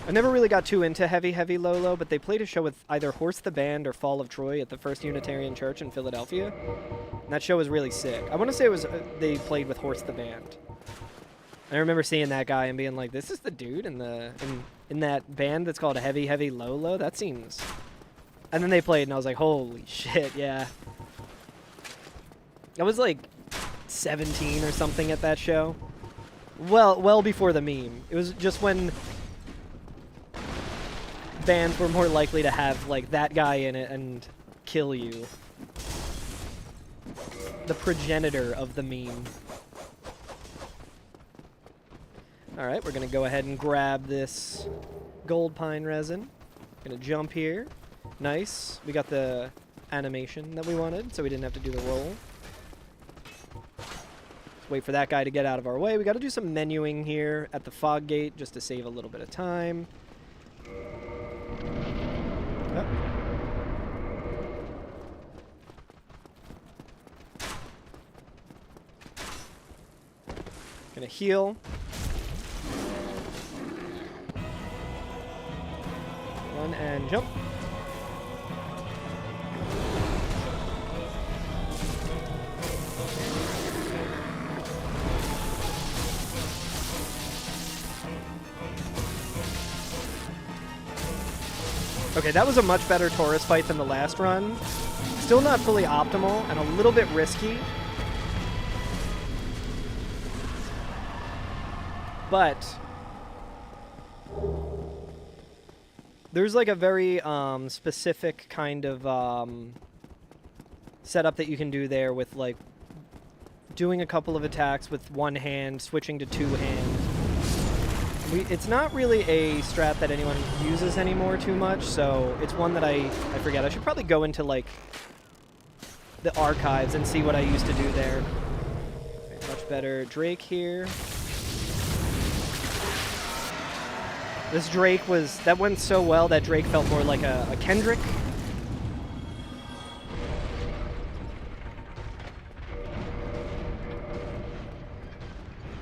I never really got too into heavy low, but they played a show with either Horse the Band or Fall of Troy at the First Unitarian Church in Philadelphia. And that show was really sick. I want to say it was they played with Horse the Band. I remember seeing that guy and being like, "This is the dude in that band that's called Heavy Low. That seems." And then they played, and I was like, "Holy shit, yeah." I was like 17 or something at that show. Well before the meme. It was just when bands were more likely to have like that guy in it and kill you. The progenitor of the meme. Alright, we're gonna go ahead and grab this gold pine resin. Gonna jump here. Nice. We got the animation that we wanted, so we didn't have to do the roll. Let's wait for that guy to get out of our way. We gotta do some menuing here at the fog gate just to save a little bit of time. Oh. Gonna heal. Run and jump. Okay, that was a much better Taurus fight than the last run. Still not fully optimal and a little bit risky. But there's like a very specific kind of setup that you can do there with like doing a couple of attacks with one hand, switching to two hand. It's not really a strat that anyone uses anymore too much, so it's one that I forget. I should probably go into like the archives and see what I used to do there. Okay, much better Drake here. This Drake that went so well that Drake felt more like a Kendrick.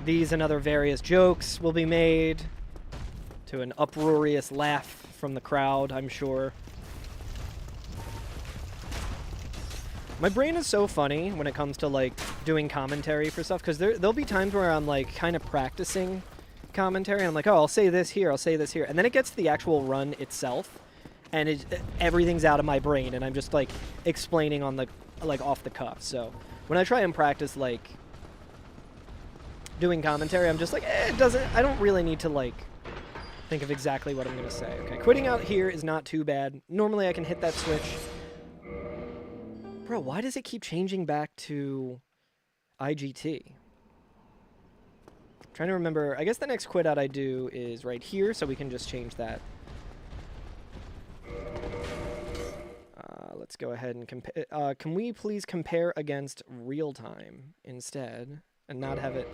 These and other various jokes will be made to an uproarious laugh from the crowd, I'm sure. My brain is so funny when it comes to like doing commentary for stuff, because there'll be times where I'm like kind of practicing commentary and I'm like, oh, I'll say this here, I'll say this here, and then it gets to the actual run itself and everything's out of my brain and I'm just like explaining on the like off the cuff. So when I try and practice like doing commentary, I'm just like, I don't really need to like think of exactly what I'm gonna say. Okay, quitting out here is not too bad. Normally I can hit that switch. Bro, why does it keep changing back to IGT? I'm trying to remember. I guess the next quit out I do is right here, so we can just change that. Let's go ahead and compare. Can we please compare against real time instead? And not have it.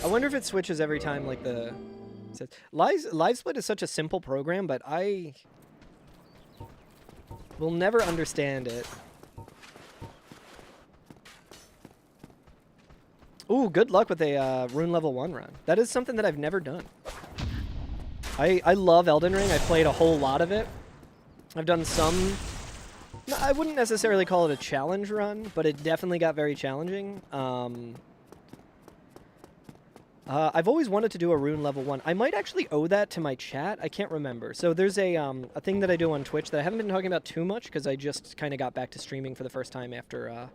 I wonder if it switches every time, like the. Live Split is such a simple program, but I will never understand it. Ooh, good luck with a rune level 1 run. That is something that I've never done. I love Elden Ring. I played a whole lot of it. I've done some... No, I wouldn't necessarily call it a challenge run, but it definitely got very challenging. I've always wanted to do a rune level 1. I might actually owe that to my chat. I can't remember. So there's a thing that I do on Twitch that I haven't been talking about too much because I just kind of got back to streaming for the first time after a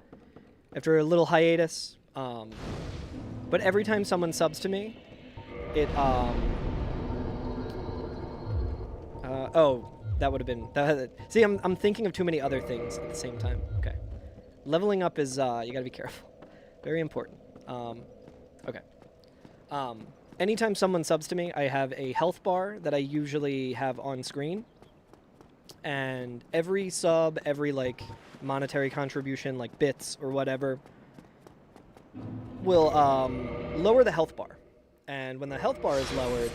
little hiatus. But every time someone subs to me, it oh, that would have been... see, I'm thinking of too many other things at the same time. Okay. Leveling up is, you gotta be careful. Very important. Okay. Anytime someone subs to me, I have a health bar that I usually have on screen. And every sub, every, like, monetary contribution, like bits or whatever, will lower the health bar. And when the health bar is lowered,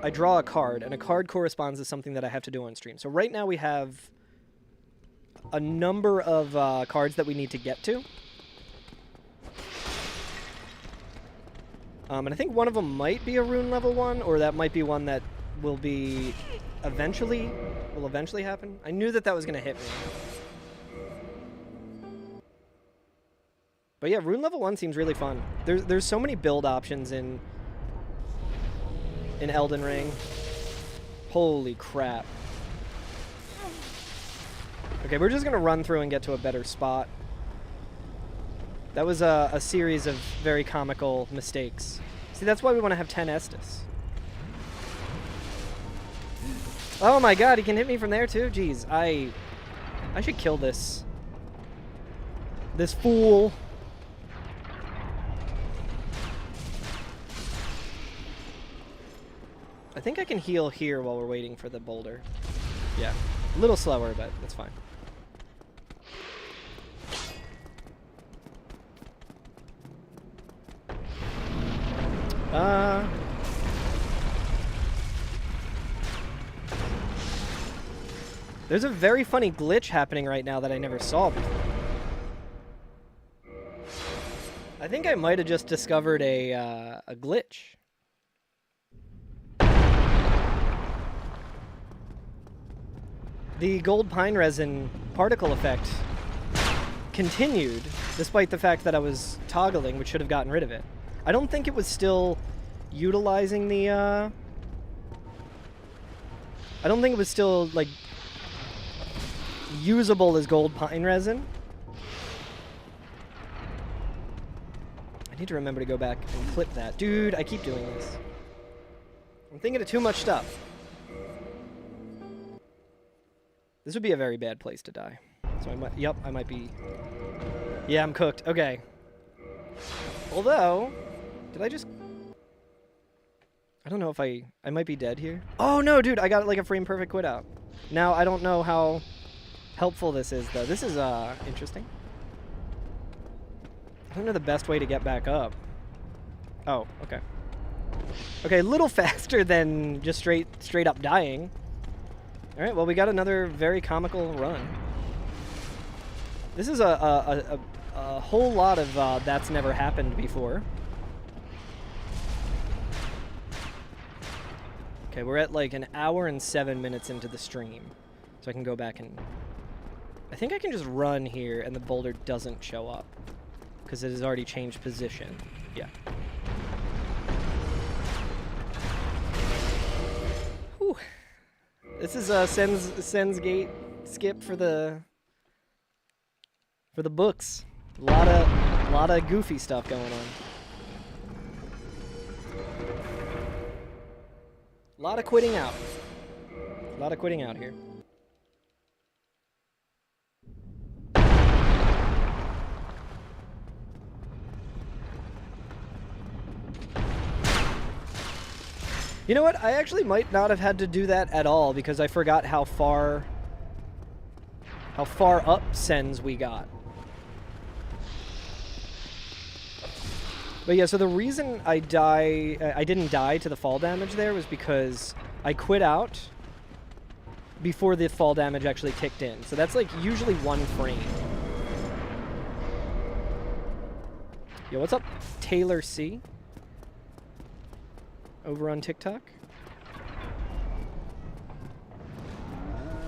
I draw a card, and a card corresponds to something that I have to do on stream. So right now we have a number of cards that we need to get to. And I think one of them might be a rune level 1, or that might be one that will be eventually happen. I knew that was going to hit me. But yeah, rune level 1 seems really fun. There's so many build options in Elden Ring. Holy crap. Okay, we're just going to run through and get to a better spot. That was a series of very comical mistakes. See, that's why we want to have 10 Estus. Oh my god, he can hit me from there too? Jeez, I should kill this fool. I think I can heal here while we're waiting for the boulder. Yeah, a little slower, but that's fine. There's a very funny glitch happening right now that I never saw before. I think I might have just discovered a glitch. The gold pine resin particle effect continued, despite the fact that I was toggling, which should have gotten rid of it. I don't think it was still utilizing the, I don't think it was still, like, usable as gold pine resin. I need to remember to go back and clip that. Dude, I keep doing this. I'm thinking of too much stuff. This would be a very bad place to die. So I might, yep, I might be, yeah, I'm cooked. Okay. Although, did I just, I don't know if I might be dead here. Oh no, dude, I got like a frame perfect quit out. Now, I don't know how helpful this is though. This is, interesting. I don't know the best way to get back up. Oh, okay. Okay, a little faster than just straight up dying. Alright, well, we got another very comical run. This is a whole lot of that's never happened before. Okay, we're at like an hour and 7 minutes into the stream. So I can go back and... I think I can just run here and the boulder doesn't show up. Because it has already changed position. Yeah. Whew. This is Sen's Gate skip for the books. A lot of goofy stuff going on. A lot of quitting out. A lot of quitting out here. You know what? I actually might not have had to do that at all because I forgot how far up sends we got. But yeah, so the reason I didn't die to the fall damage there was because I quit out before the fall damage actually kicked in. So that's like usually 1 frame. Yo, what's up, Taylor C? Over on TikTok.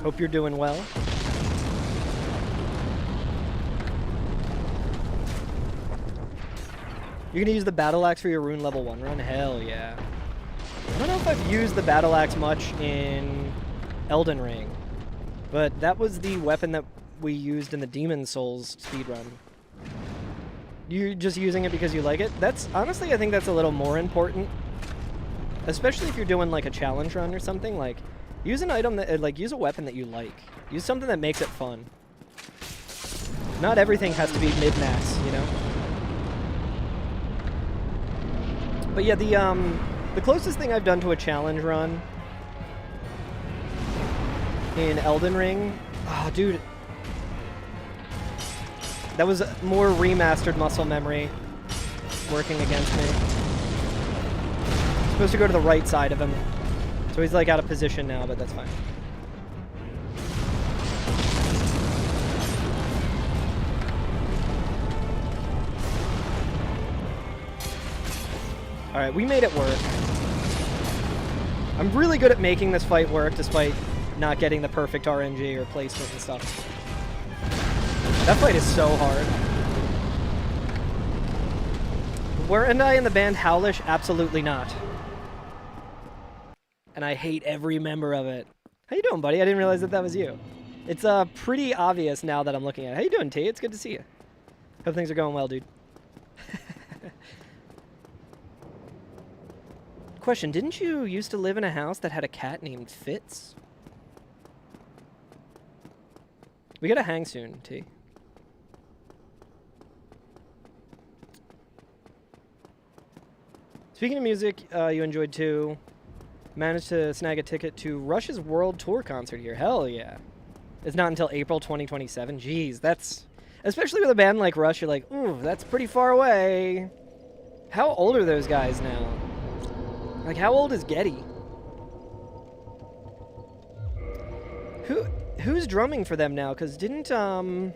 Hope you're doing well. You're gonna use the battle axe for your rune level 1 run? Hell yeah. I don't know if I've used the battle axe much in Elden Ring, but that was the weapon that we used in the Demon Souls speedrun. You're just using it because you like it? That's honestly, I think that's a little more important. Especially if you're doing like a challenge run or something. Like, use an item that, like, use a weapon that you like. Use something that makes it fun. Not everything has to be mid-max, you know? But yeah, the closest thing I've done to a challenge run in Elden Ring, oh dude, that was more remastered muscle memory working against me. I'm supposed to go to the right side of him, so he's like out of position now, but that's fine. Alright, we made it work. I'm really good at making this fight work, despite not getting the perfect RNG or placement and stuff. That fight is so hard. Weren't I in the band Howlish? Absolutely not. And I hate every member of it. How you doing, buddy? I didn't realize that was you. It's pretty obvious now that I'm looking at it. How you doing, T? It's good to see you. Hope things are going well, dude. Question, didn't you used to live in a house that had a cat named Fitz? We gotta hang soon, T. Speaking of music, you enjoyed too. Managed to snag a ticket to Rush's World Tour concert here. Hell yeah. It's not until April 2027. Jeez, that's... Especially with a band like Rush, you're like, ooh, that's pretty far away. How old are those guys now? Like, how old is Getty? Who's drumming for them now? Because didn't, Oh,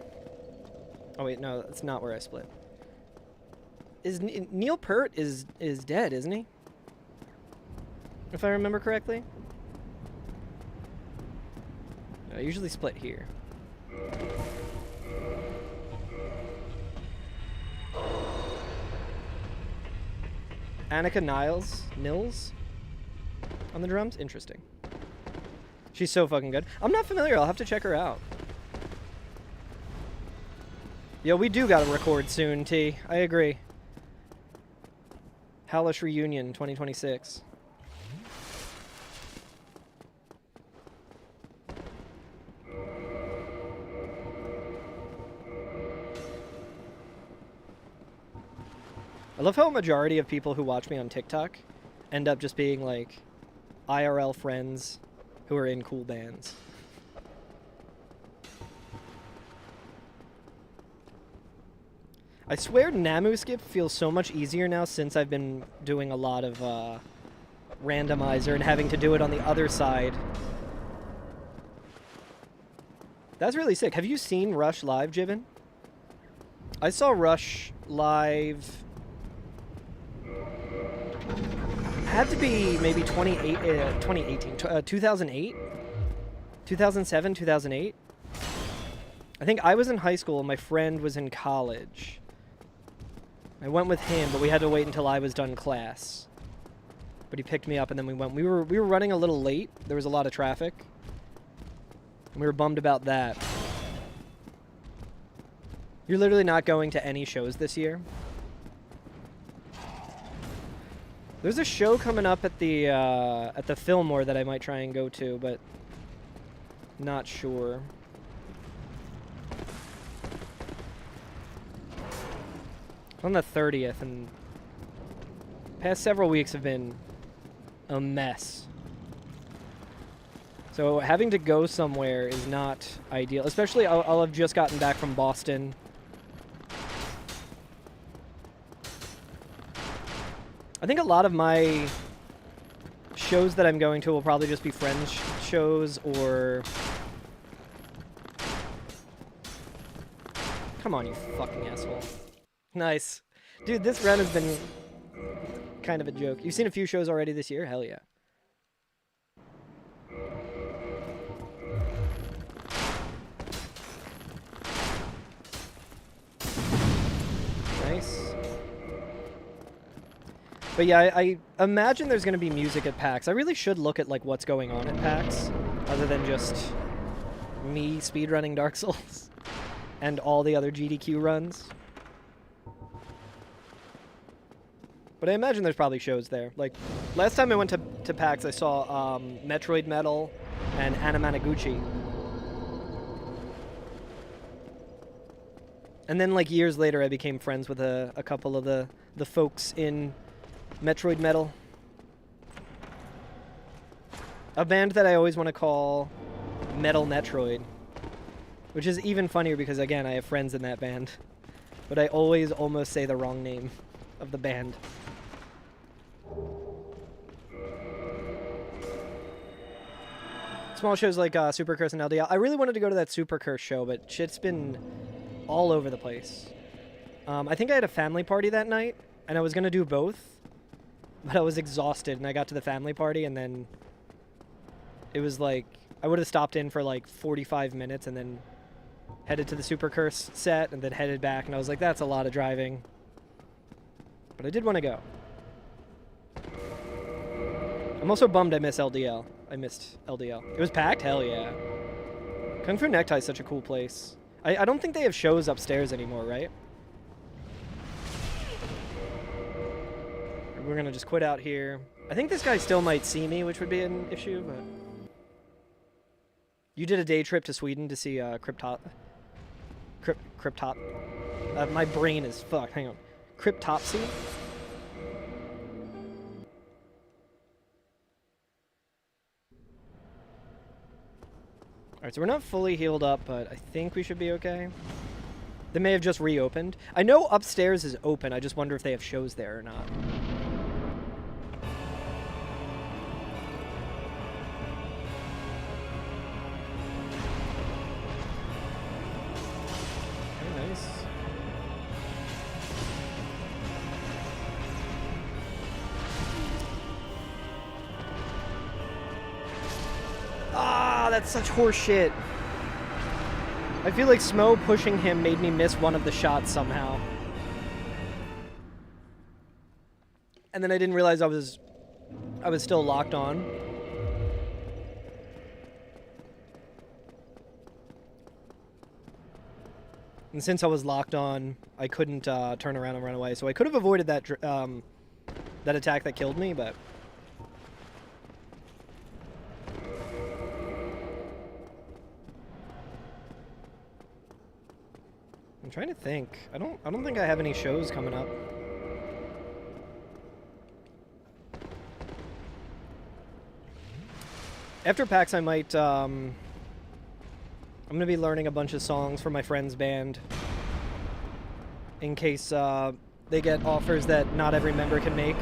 wait, no, that's not where I split. Neil Peart is dead, isn't he? If I remember correctly. I usually split here. Annika Nils on the drums? Interesting. She's so fucking good. I'm not familiar. I'll have to check her out. Yo, we do gotta record soon, T. I agree. Howlish Reunion 2026. I love how a majority of people who watch me on TikTok end up just being like IRL friends who are in cool bands. I swear Namu Skip feels so much easier now since I've been doing a lot of randomizer and having to do it on the other side. That's really sick. Have you seen Rush live, Jiven? I saw Rush live... Had to be maybe 2018, 2008? 2007, 2008? I think I was in high school and my friend was in college. I went with him, but we had to wait until I was done class. But he picked me up and then we went. We were running a little late. There was a lot of traffic. And we were bummed about that. You're literally not going to any shows this year? There's a show coming up at the Fillmore that I might try and go to, but not sure. On the 30th, and past several weeks have been a mess. So having to go somewhere is not ideal. Especially, I'll have just gotten back from Boston. I think a lot of my shows that I'm going to will probably just be friends shows or... Come on, you fucking asshole. Nice. Dude, this run has been kind of a joke. You've seen a few shows already this year? Hell yeah. Nice. But yeah, I imagine there's going to be music at PAX. I really should look at like what's going on at PAX, other than just me speedrunning Dark Souls and all the other GDQ runs. But I imagine there's probably shows there. Like, last time I went to PAX, I saw Metroid Metal and Anamanaguchi. And then, like, years later, I became friends with a couple of the folks in Metroid Metal. A band that I always want to call Metal Metroid. Which is even funnier because, again, I have friends in that band. But I always almost say the wrong name of the band. Small shows like Super Curse and LDL. I really wanted to go to that Super Curse show, but shit's been all over the place. I think I had a family party that night, and I was going to do both, but I was exhausted, and I got to the family party, and then it was like, I would have stopped in for like 45 minutes, and then headed to the Super Curse set, and then headed back, and I was like, that's a lot of driving. But I did want to go. I'm also bummed I missed LDL. I missed LDL. It was packed? Hell yeah. Kung Fu Necktie is such a cool place. I don't think they have shows upstairs anymore, right? We're gonna just quit out here. I think this guy still might see me, which would be an issue, but... You did a day trip to Sweden to see Cryptop... my brain is fucked. Hang on. Cryptopsy? Alright, so we're not fully healed up, but I think we should be okay. They may have just reopened. I know upstairs is open, I just wonder if they have shows there or not. Okay, nice. Ah, that's such horse shit. I feel like Smo pushing him made me miss one of the shots somehow. And then I didn't realize I was still locked on. And since I was locked on, I couldn't turn around and run away. So I could have avoided that that attack that killed me, but... I'm trying to think. I don't think I have any shows coming up. After PAX, I might I'm gonna be learning a bunch of songs for my friend's band in case they get offers that not every member can make.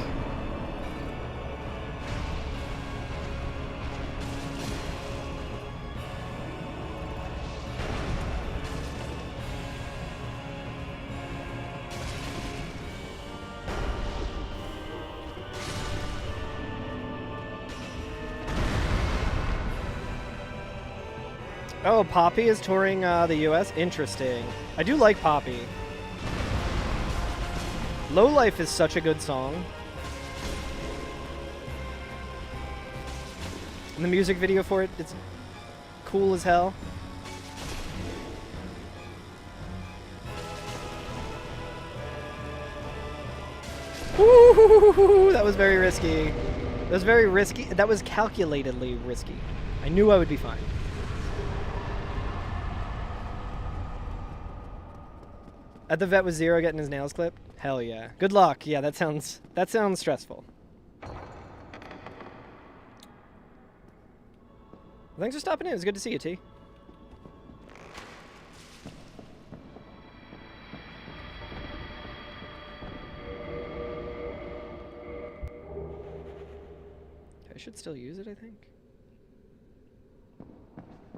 Oh, Poppy is touring the US? Interesting. I do like Poppy. Low Life is such a good song. And the music video for it, it's cool as hell. Ooh, that was very risky. That was very risky. That was calculatedly risky. I knew I would be fine. At the vet with Zero getting his nails clipped? Hell yeah. Good luck. Yeah, that sounds stressful. Well, thanks for stopping in. It was good to see you, T. I should still use it, I think.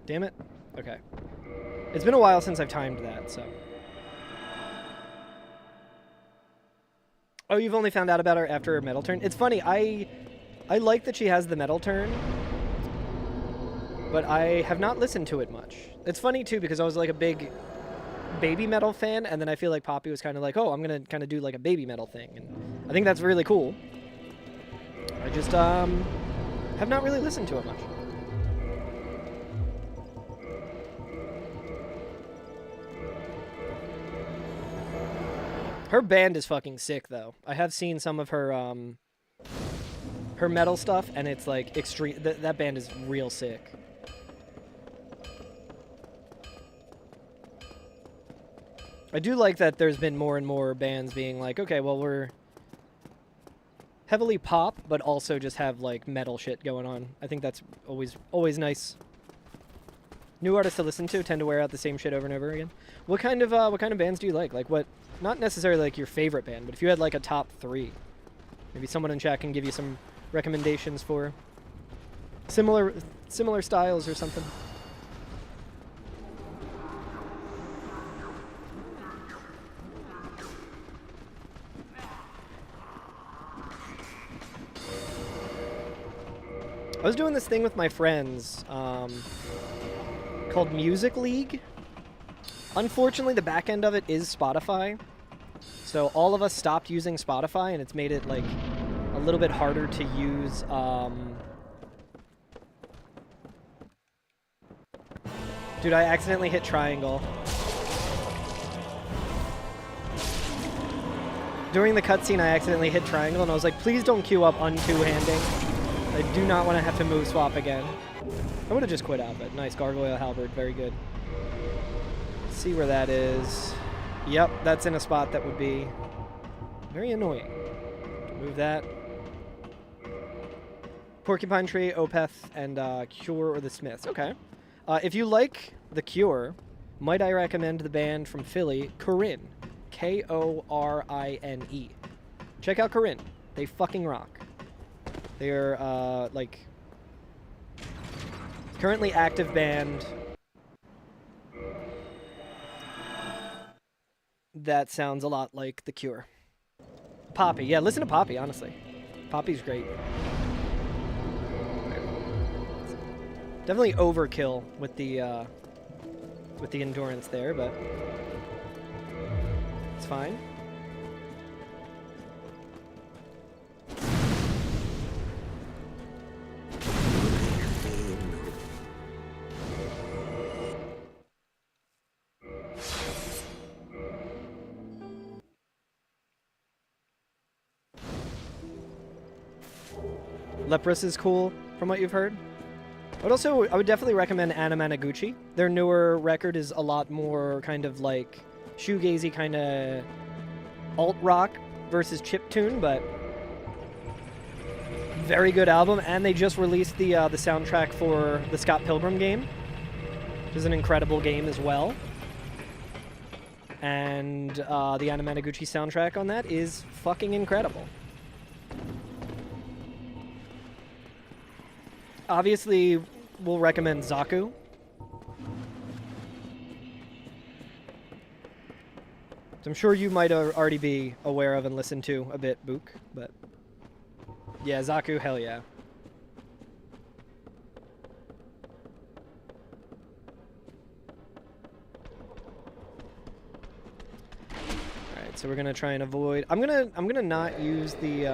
Damn it. Okay. It's been a while since I've timed that, so... Oh, you've only found out about her after her metal turn? It's funny, I like that she has the metal turn, but I have not listened to it much. It's funny, too, because I was like a big baby metal fan, and then I feel like Poppy was kind of like, oh, I'm going to kind of do like a baby metal thing, and I think that's really cool. I just have not really listened to it much. Her band is fucking sick, though. I have seen some of her her metal stuff, and it's like extreme. That band is real sick. I do like that there's been more and more bands being like, okay, well, we're heavily pop, but also just have like metal shit going on. I think that's always nice. New artists to listen to tend to wear out the same shit over and over again. What kind of bands do you like? Like what? Not necessarily like your favorite band, but if you had like a top 3, maybe someone in chat can give you some recommendations for similar styles or something. I was doing this thing with my friends called Music League. Unfortunately, the back end of it is Spotify. So all of us stopped using Spotify, and it's made it like a little bit harder to use. Dude, I accidentally hit triangle. During the cutscene, I accidentally hit triangle, and I was like, please don't queue up un-two-handing. I do not want to have to move swap again. I would have just quit out, but nice. Gargoyle Halberd, very good. Let's see where that is. Yep, that's in a spot that would be very annoying. Move that. Porcupine Tree, Opeth, and Cure or the Smiths. Okay. If you like The Cure, might I recommend the band from Philly, Corinne. K-O-R-I-N-E. Check out Corinne. They fucking rock. They're, like, currently active band that sounds a lot like The Cure. Poppy. Yeah, listen to Poppy, honestly. Poppy's great. Definitely overkill with the endurance there, but it's fine. Leprous is cool, from what you've heard. I would definitely recommend Anna Managuchi. Their newer record is a lot more kind of like shoegazy, kind of alt rock versus chiptune, but very good album. And they just released the soundtrack for the Scott Pilgrim game, which is an incredible game as well. And the Anna Managuchi soundtrack on that is fucking incredible. Obviously, we'll recommend Zaku. I'm sure you might already be aware of and listen to a bit, Book, but yeah, Zaku, hell yeah. All right, so we're gonna try and avoid. I'm gonna not use the.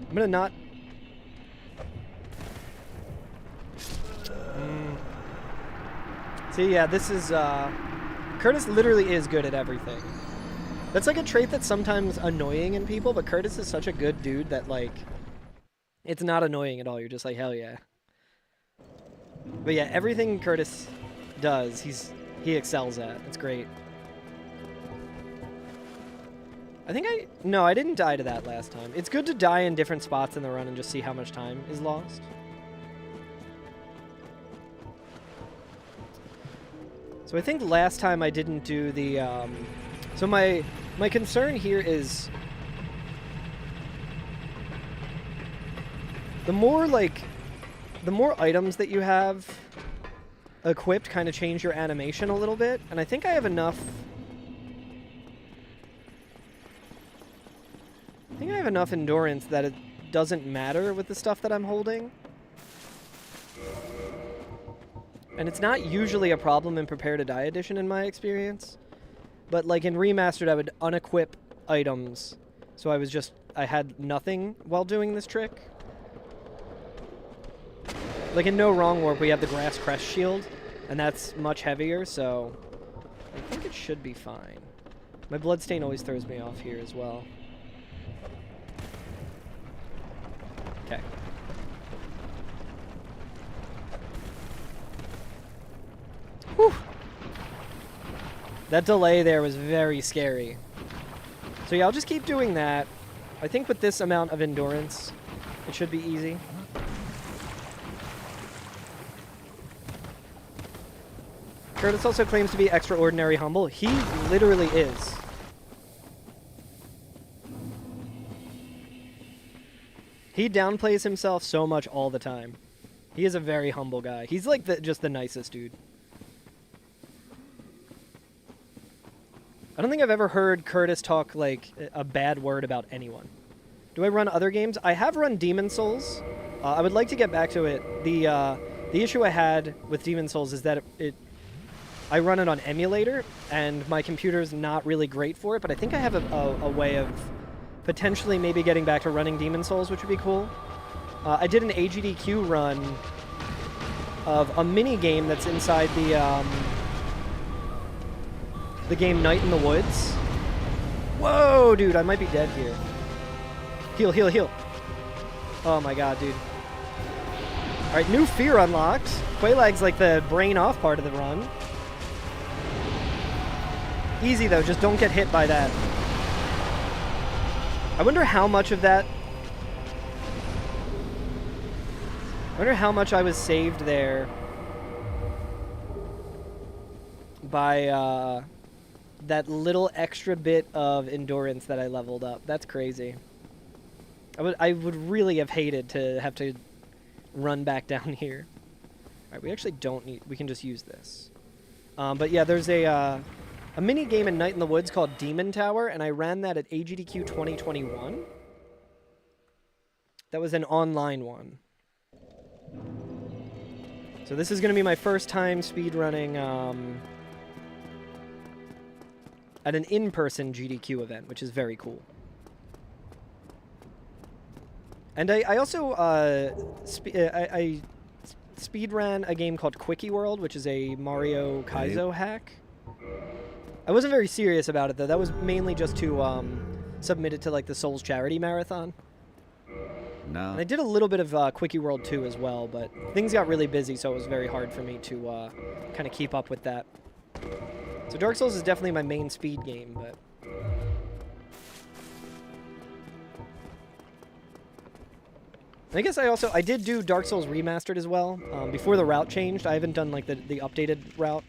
I'm gonna not. See, yeah, this is. Curtis literally is good at everything. That's like a trait that's sometimes annoying in people, but Curtis is such a good dude that, like, it's not annoying at all. You're just like, hell yeah. But yeah, everything Curtis does, he excels at. It's great. No, I didn't die to that last time. It's good to die in different spots in the run and just see how much time is lost. So I think last time I didn't do the, so my concern here is the more items that you have equipped kind of change your animation a little bit, and I think I have enough have enough endurance that it doesn't matter with the stuff that I'm holding. And it's not usually a problem in Prepare to Die Edition in my experience. But like in Remastered, I would unequip items. So I had nothing while doing this trick. Like in No Wrong Warp, we have the Grass Crest Shield, and that's much heavier, so I think it should be fine. My Bloodstain always throws me off here as well. Okay. Whew. That delay there was very scary. So yeah, I'll just keep doing that. I think with this amount of endurance, it should be easy. Curtis also claims to be extraordinary humble. He literally is. He downplays himself so much all the time. He is a very humble guy. He's like just the nicest dude. I don't think I've ever heard Curtis talk like a bad word about anyone. Do I run other games? I have run Demon Souls. I would like to get back to it. The issue I had with Demon Souls is that I run it on emulator, and my computer's not really great for it, but I think I have a way of potentially maybe getting back to running Demon Souls, which would be cool. I did an AGDQ run of a mini game that's inside the game Night in the Woods. Whoa, dude, I might be dead here. Heal, heal, heal. Oh my god, dude. Alright, new fear unlocked. Quaylag's like the brain off part of the run. Easy though, just don't get hit by that. I wonder how much of that... I wonder how much I was saved there by that little extra bit of endurance that I leveled up. That's crazy. I would really have hated to have to run back down here. Alright, we actually don't need... We can just use this. But yeah, there's a mini game in Night in the Woods called Demon Tower, and I ran that at AGDQ 2021. That was an online one. So this is going to be my first time speedrunning at an in-person GDQ event, which is very cool. And I also I speedran a game called Quickie World, which is a Mario Kaizo hack. I wasn't very serious about it, though. That was mainly just to submit it to like the Souls Charity Marathon. No. And I did a little bit of Quickie World 2 as well, but things got really busy, so it was very hard for me to kind of keep up with that. So Dark Souls is definitely my main speed game, but... I guess I did do Dark Souls Remastered as well, before the route changed. I haven't done like the updated route.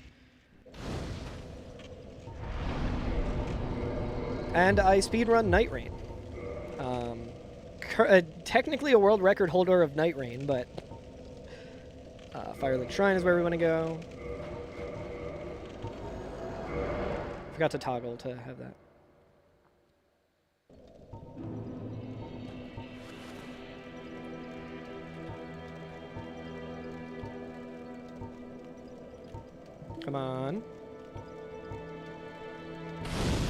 And I speedrun Night Rain. Technically a world record holder of Night Rain, but Firelink Shrine is where we want to go. Forgot to toggle to have that. Come on.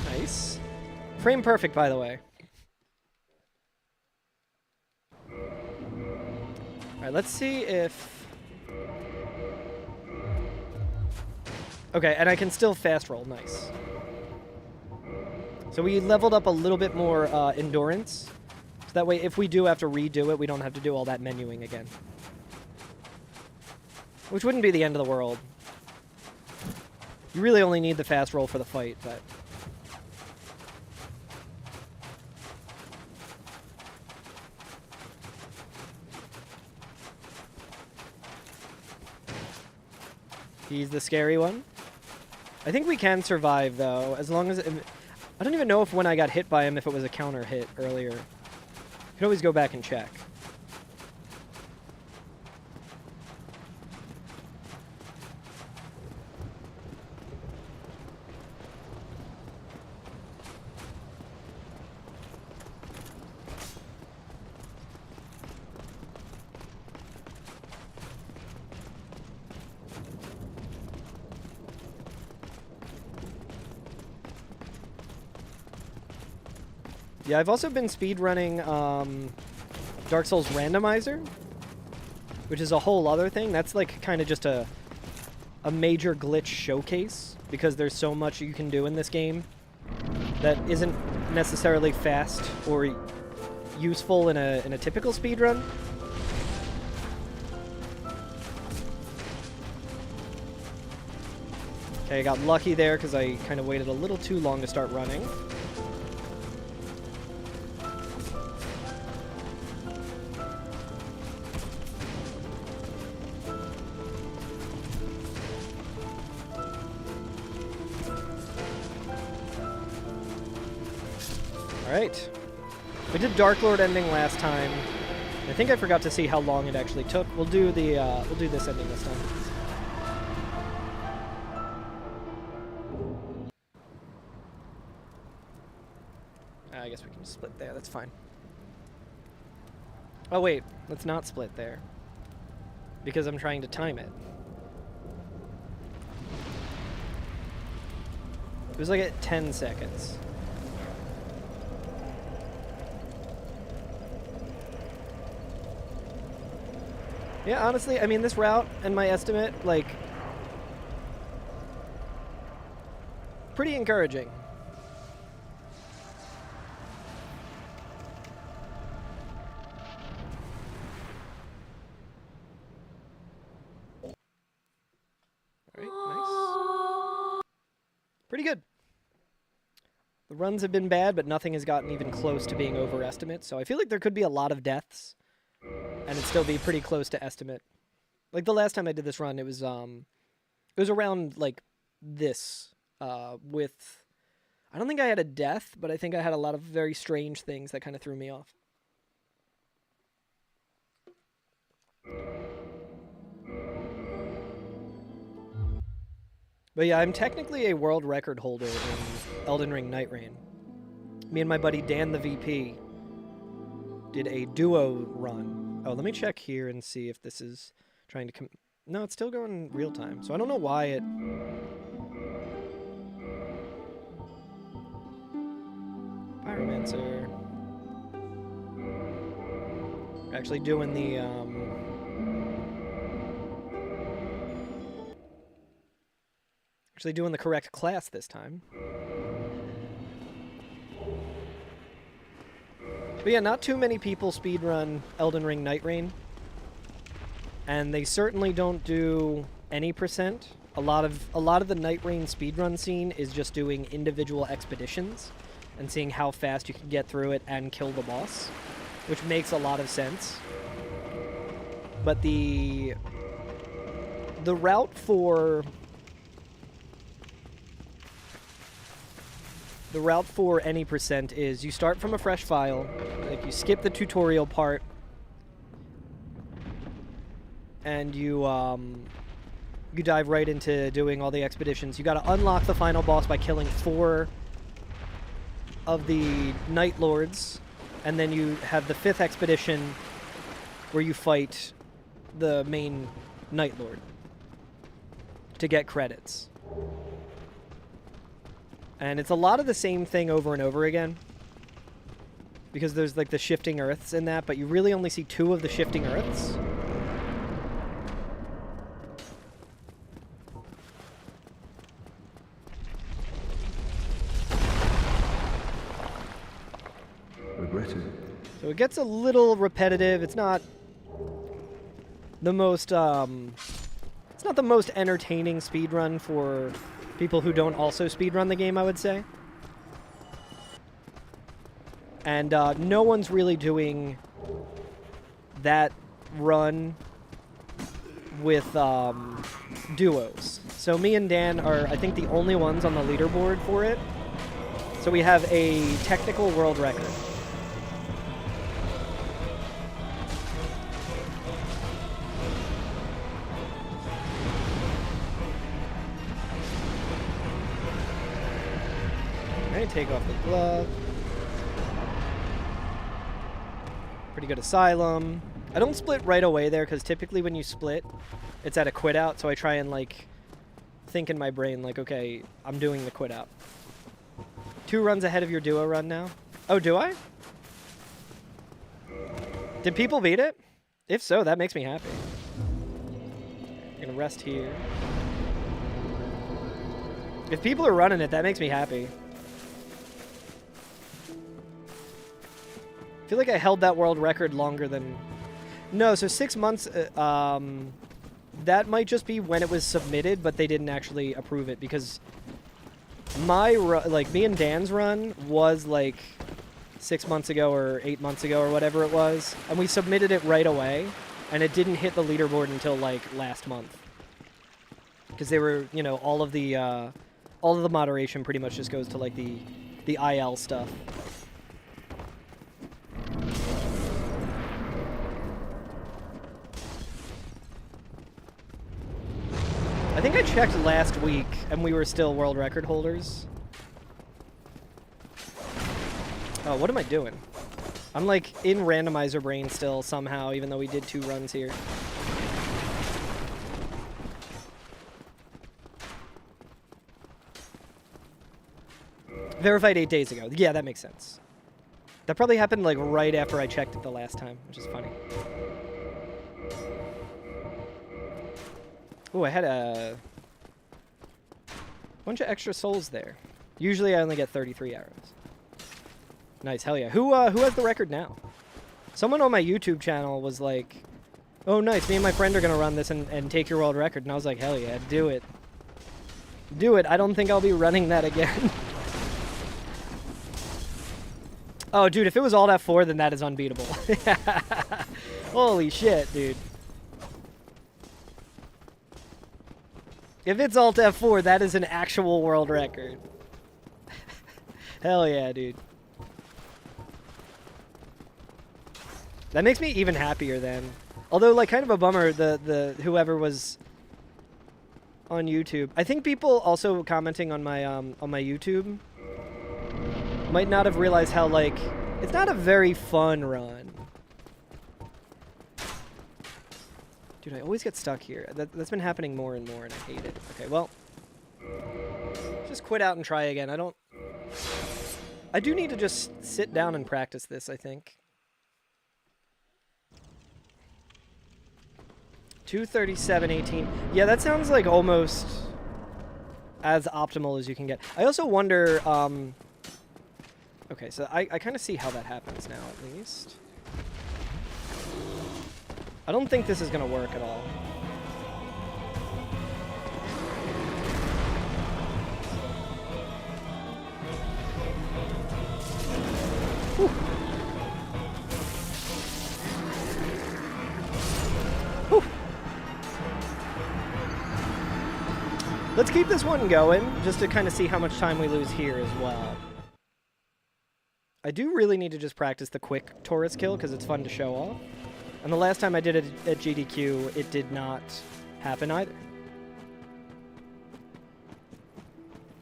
Nice. Frame perfect, by the way. Alright, let's see if... Okay, and I can still fast roll. Nice. So we leveled up a little bit more endurance. So that way, if we do have to redo it, we don't have to do all that menuing again. Which wouldn't be the end of the world. You really only need the fast roll for the fight, but... He's the scary one. I think we can survive, though, as long as... I don't even know if when I got hit by him, if it was a counter hit earlier. You can always go back and check. Yeah, I've also been speedrunning Dark Souls Randomizer, which is a whole other thing. That's like kind of just a major glitch showcase because there's so much you can do in this game that isn't necessarily fast or useful in a typical speedrun. Okay, I got lucky there because I kind of waited a little too long to start running. Alright. We did Dark Lord ending last time. I think I forgot to see how long it actually took. We'll do this ending this time. I guess we can split there, that's fine. Oh wait, let's not split there. Because I'm trying to time it. It was like at 10 seconds. Yeah, honestly, I mean, this route and my estimate, like, pretty encouraging. Alright, nice. Pretty good. The runs have been bad, but nothing has gotten even close to being over estimate, so I feel like there could be a lot of deaths. And it'd still be pretty close to estimate. Like the last time I did this run, it was around like this, with, I don't think I had a death, but I think I had a lot of very strange things that kind of threw me off. But yeah, I'm technically a world record holder in Elden Ring Night Rain. Me and my buddy Dan the VP did a duo run. Oh, let me check here and see if this is trying to no, it's still going real time. So I don't know why it... Pyromancer. We're actually doing the, correct class this time. But yeah, not too many people speedrun Elden Ring Night Rain. And they certainly don't do any percent. A lot of the Night Rain speedrun scene is just doing individual expeditions and seeing how fast you can get through it and kill the boss, which makes a lot of sense. But the route for any percent is you start from a fresh file, like you skip the tutorial part, and you dive right into doing all the expeditions. You gotta unlock the final boss by killing 4 of the Night Lords, and then you have the 5th expedition where you fight the main Night Lord to get credits. And it's a lot of the same thing over and over again, because there's like the shifting earths in that, but you really only see 2 of the shifting earths. So it gets a little repetitive. It's not the most entertaining speedrun for people who don't also speedrun the game, I would say. And no one's really doing that run with duos. So me and Dan are, I think, the only ones on the leaderboard for it. So we have a technical world record. Take off the glove. Pretty good asylum. I don't split right away there, because typically when you split, it's at a quit out, so I try and, like, think in my brain, like, okay, I'm doing the quit out. 2 runs ahead of your duo run now. Oh, do I? Did people beat it? If so, that makes me happy. I'm gonna rest here. If people are running it, that makes me happy. I feel like I held that world record longer than... No, so 6 months, that might just be when it was submitted, but they didn't actually approve it because my me and Dan's run was like 6 months ago or 8 months ago or whatever it was, and we submitted it right away, and it didn't hit the leaderboard until like last month because they were, you know, all of the moderation pretty much just goes to like the IL stuff. I think I checked last week, and we were still world record holders. Oh, what am I doing? I'm like in randomizer brain still somehow, even though we did 2 runs here. Verified 8 days ago. Yeah, that makes sense. That probably happened like right after I checked it the last time, which is funny. Oh, I had a bunch of extra souls there. Usually I only get 33 arrows. Nice, hell yeah. Who has the record now? Someone on my YouTube channel was like, oh nice, me and my friend are gonna run this and take your world record. And I was like, hell yeah, do it. Do it. I don't think I'll be running that again. Oh, dude, if it was Alt F4, then that is unbeatable. Holy shit, dude. If it's Alt F4, that is an actual world record. Hell yeah, dude. That makes me even happier then. Although, like, kind of a bummer, the whoever was on YouTube. I think people also commenting on my YouTube might not have realized how, like, it's not a very fun run. Dude, I always get stuck here. That's been happening more and more, and I hate it. Okay, well, just quit out and try again. I do need to just sit down and practice this, I think. 2:37:18. Yeah, that sounds like almost as optimal as you can get. I also wonder, okay, so I kind of see how that happens now, at least. I don't think this is going to work at all. Whew. Whew. Let's keep this one going, just to kind of see how much time we lose here as well. I do really need to just practice the quick Taurus kill, because it's fun to show off. And the last time I did it at GDQ, it did not happen either.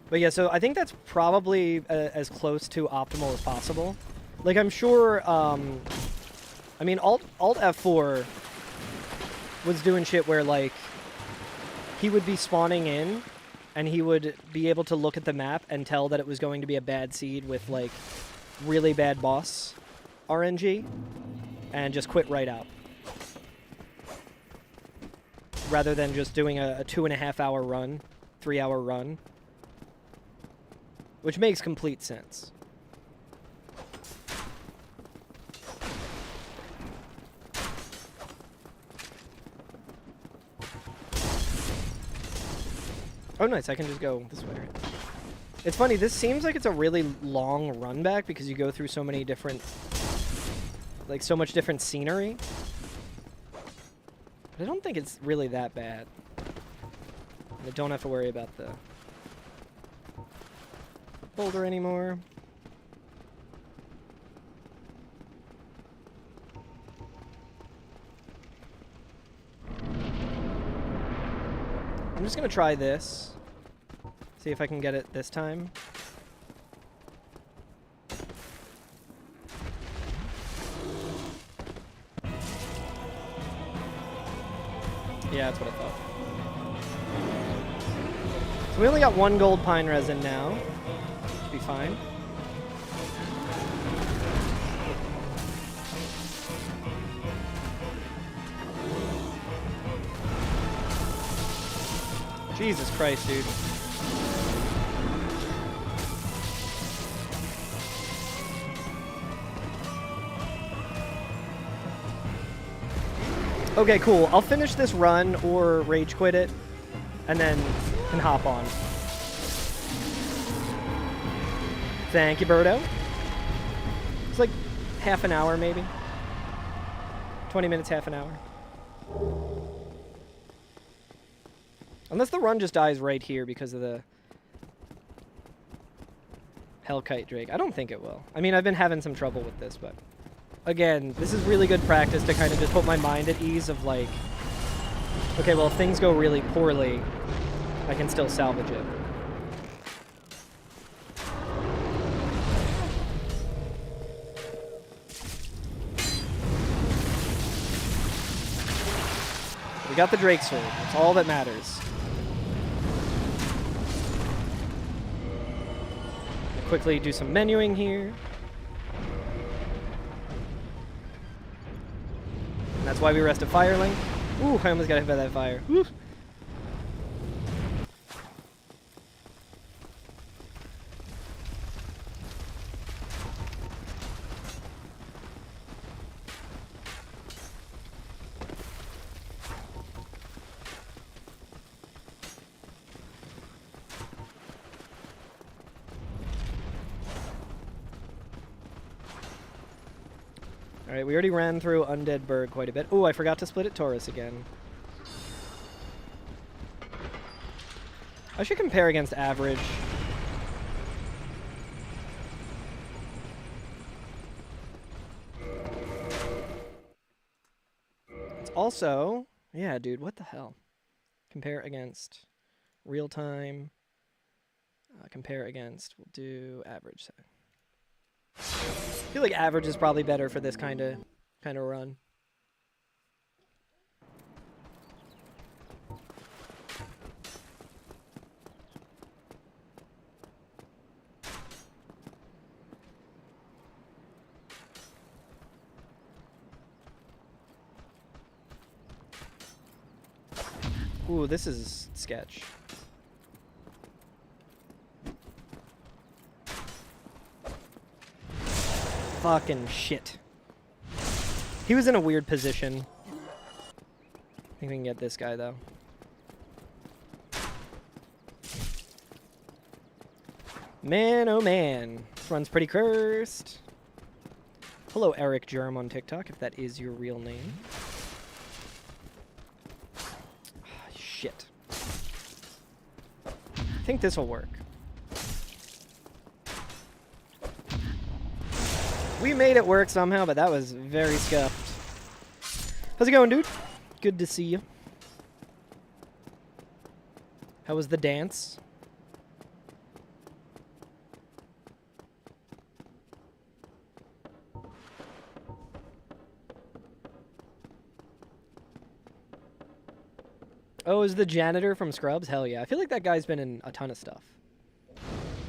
But yeah, so I think that's probably as close to optimal as possible. Like, I'm sure, I mean, Alt F4 was doing shit where, like, he would be spawning in, and he would be able to look at the map and tell that it was going to be a bad seed with, like, really bad boss RNG. And just quit right out. Rather than just doing a 2.5-hour run, 3-hour run. Which makes complete sense. Oh nice, I can just go this way. It's funny, this seems like it's a really long run back because you go through so many different... like, so much different scenery. But I don't think it's really that bad. I don't have to worry about the boulder anymore. I'm just gonna try this. See if I can get it this time. Yeah, that's what I thought. So we only got 1 gold pine resin now. Should be fine. Jesus Christ, dude. Okay, cool. I'll finish this run or rage quit it, and then can hop on. Thank you, Birdo. It's like half an hour, maybe. 20 minutes, half an hour. Unless the run just dies right here because of the Hellkite Drake. I don't think it will. I mean, I've been having some trouble with this, but... Again, this is really good practice to kind of just put my mind at ease of like... Okay, well, if things go really poorly, I can still salvage it. We got the Drake Sword. That's all that matters. Quickly do some menuing here. And that's why we rested Firelink. Ooh, I almost got hit by that fire. Woo. Alright, we already ran through Undead Berg quite a bit. Oh, I forgot to split at Taurus again. I should compare against average. It's also... Yeah, dude, what the hell? Compare against real time. Compare against... We'll do average. I feel like average is probably better for this kind of run. Ooh, this is sketch. Fucking shit. He was in a weird position. I think we can get this guy, though. Man, oh man. This run's pretty cursed. Hello, Eric Germ on TikTok, if that is your real name. Shit. I think this will work. We made it work somehow, but that was very scuffed. How's it going, dude? Good to see you. How was the dance? Oh, is the janitor from Scrubs? Hell yeah. I feel like that guy's been in a ton of stuff.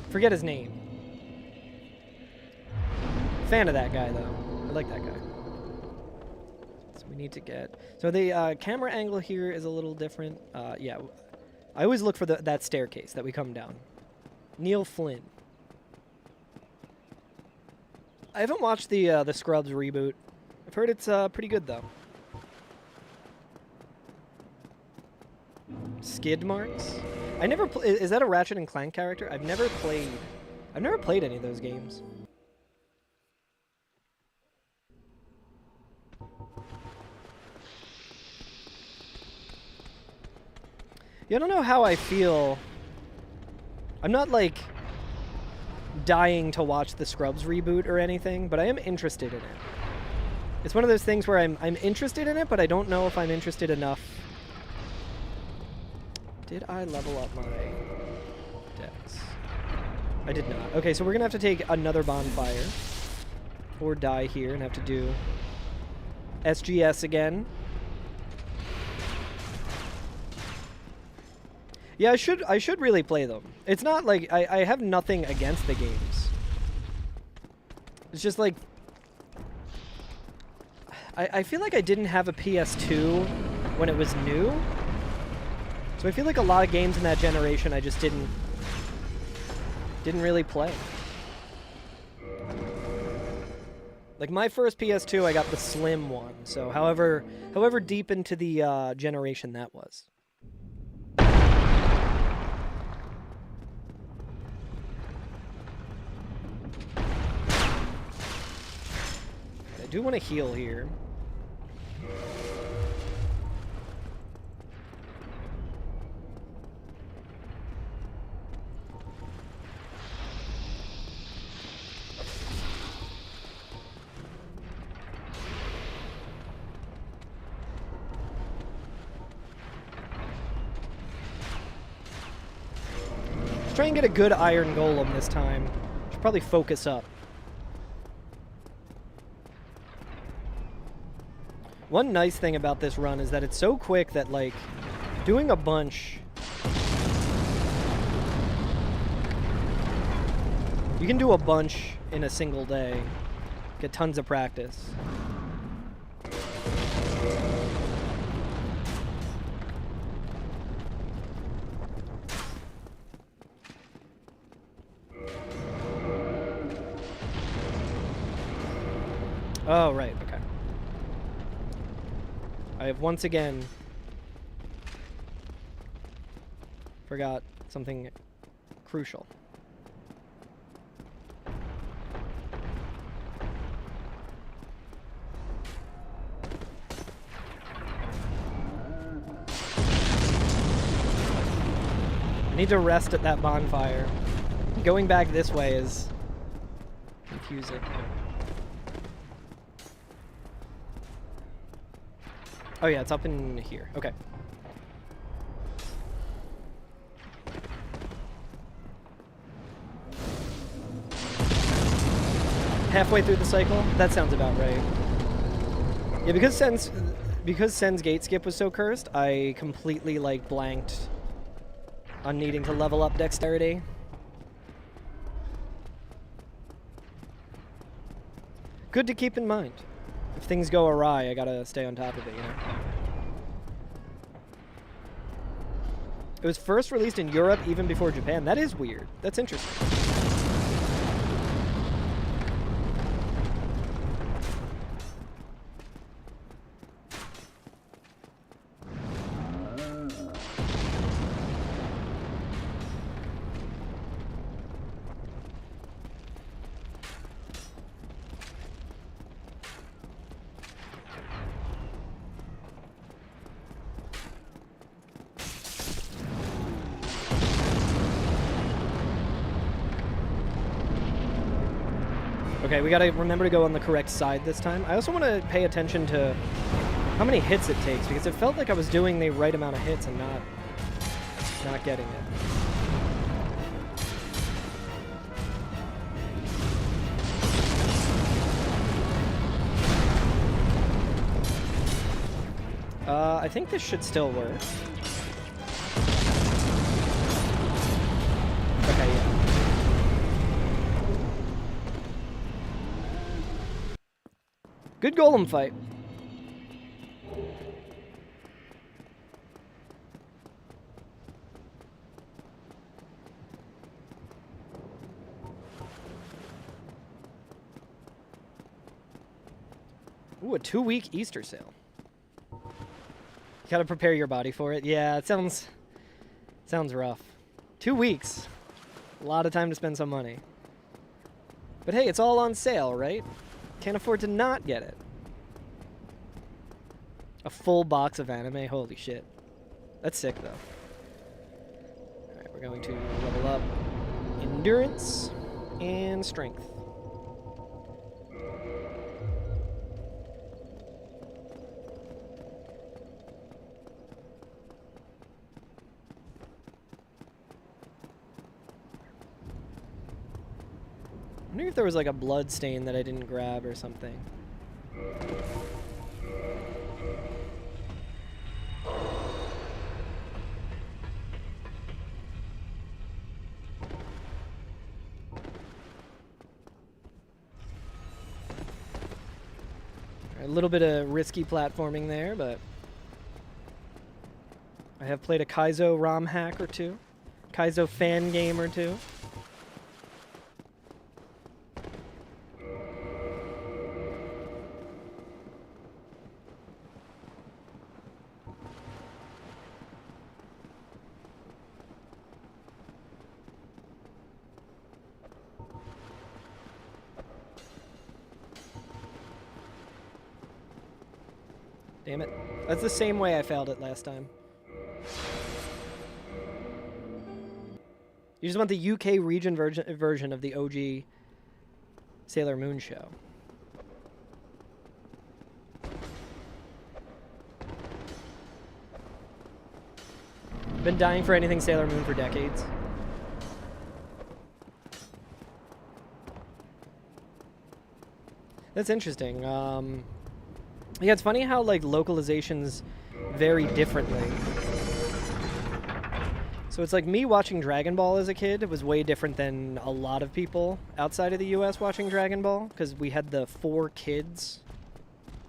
Forget his name. Fan of that guy, though. I like that guy. So we need to get... So the camera angle here is a little different. Yeah. I always look for that staircase that we come down. Neil Flynn. I haven't watched the Scrubs reboot. I've heard it's pretty good, though. Skid marks? I never is that a Ratchet and Clank character? I've never played any of those games. Yeah, I don't know how I feel. I'm not like dying to watch the Scrubs reboot or anything, but I am interested in it. It's one of those things where I'm interested in it, but I don't know if I'm interested enough. Did I level up my dex? I did not. Okay, so we're gonna have to take another bonfire or die here and have to do SGS again. Yeah, I should really play them. It's not like I have nothing against the games. It's just like I feel like I didn't have a PS2 when it was new. So I feel like a lot of games in that generation I just didn't really play. Like my first PS2, I got the slim one. So however deep into the generation that was. I do want to heal here. Let's try and get a good iron golem this time. Should probably focus up. One nice thing about this run is that it's so quick that, like, doing a bunch... You can do a bunch in a single day. Get tons of practice. Oh, right, okay. I have once again forgot something crucial. I need to rest at that bonfire. Going back this way is confusing. Oh yeah, it's up in here. Okay. Halfway through the cycle? That sounds about right. Yeah, because Sen's gate skip was so cursed, I completely like blanked on needing to level up dexterity. Good to keep in mind. If things go awry, I gotta stay on top of it, you know? It was first released in Europe even before Japan. That is weird. That's interesting. Okay, we gotta remember to go on the correct side this time. I also want to pay attention to how many hits it takes, because it felt like I was doing the right amount of hits and not getting it. I think this should still work. Okay, yeah. Good golem fight. Ooh, a 2-week Easter sale. Gotta prepare your body for it. Yeah, it sounds rough. 2 weeks. A lot of time to spend some money. But hey, it's all on sale, right? Can't afford to not get it. A full box of anime? Holy shit. That's sick, though. Alright, we're going to level up endurance and strength. I wonder if there was like a blood stain that I didn't grab or something. A little bit of risky platforming there, but I have played a Kaizo ROM hack or two. Kaizo fan game or two. Damn it. That's the same way I failed it last time. You just want the UK region version of the OG Sailor Moon show. Been dying for anything Sailor Moon for decades. That's interesting. Yeah, it's funny how like localizations vary differently. So it's like me watching Dragon Ball as a kid was way different than a lot of people outside of the US watching Dragon Ball, because we had the 4 kids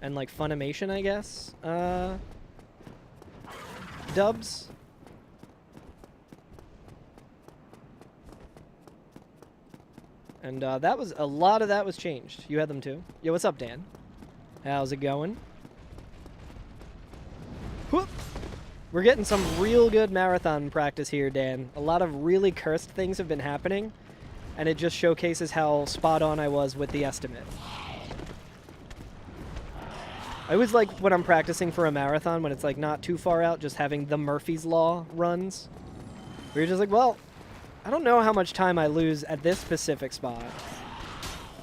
and like Funimation, I guess, dubs. And that was, a lot of that was changed. You had them too. Yo, what's up, Dan? How's it going? Whoop! We're getting some real good marathon practice here, Dan. A lot of really cursed things have been happening, and it just showcases how spot on I was with the estimate. I always like when I'm practicing for a marathon, when it's like not too far out, just having the Murphy's Law runs. Where you're just like, well, I don't know how much time I lose at this specific spot,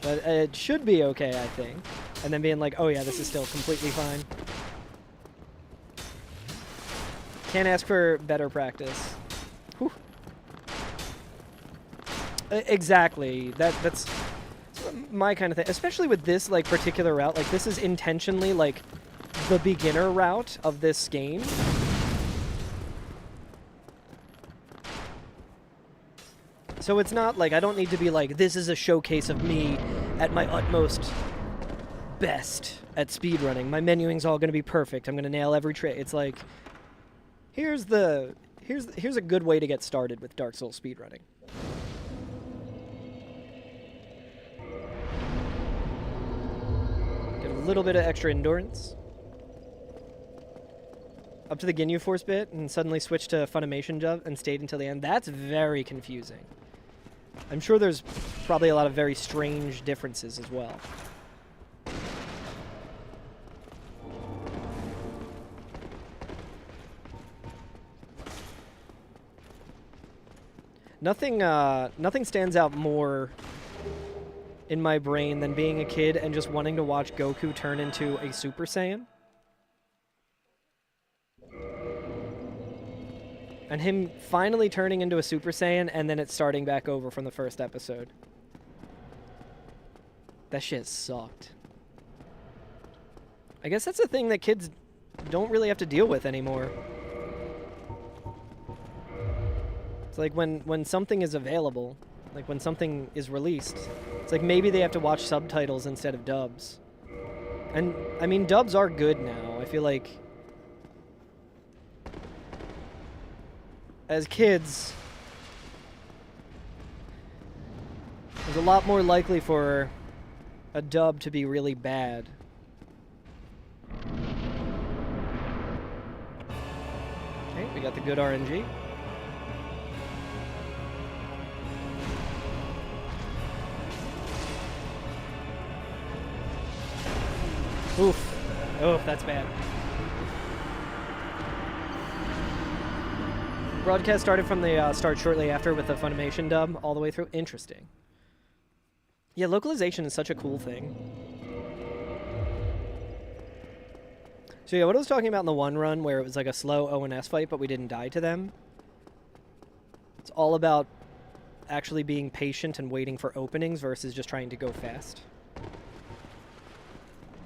but it should be okay, I think. And then being like, oh yeah, this is still completely fine. Can't ask for better practice. Whew. Exactly. That's my kind of thing. Especially with this like particular route. Like this is intentionally like the beginner route of this game. So it's not like I don't need to be like, this is a showcase of me at my utmost best at speedrunning. My menuing's all going to be perfect. I'm going to nail every trick. It's like, here's a good way to get started with Dark Souls speedrunning. Get a little bit of extra endurance. Up to the Ginyu Force bit and suddenly switch to Funimation dub and stayed until the end. That's very confusing. I'm sure there's probably a lot of very strange differences as well. Nothing stands out more in my brain than being a kid and just wanting to watch Goku turn into a Super Saiyan. And him finally turning into a Super Saiyan and then it starting back over from the first episode. That shit sucked. I guess that's the thing that kids don't really have to deal with anymore. It's like when something is available, like when something is released, it's like maybe they have to watch subtitles instead of dubs. And, I mean, dubs are good now. I feel like as kids, it's a lot more likely for a dub to be really bad. Okay, we got the good RNG. Oof. Oof, that's bad. Broadcast started from the start shortly after with the Funimation dub all the way through. Interesting. Yeah, localization is such a cool thing. So yeah, what I was talking about in the one run where it was like a slow O&S fight, but we didn't die to them. It's all about actually being patient and waiting for openings versus just trying to go fast.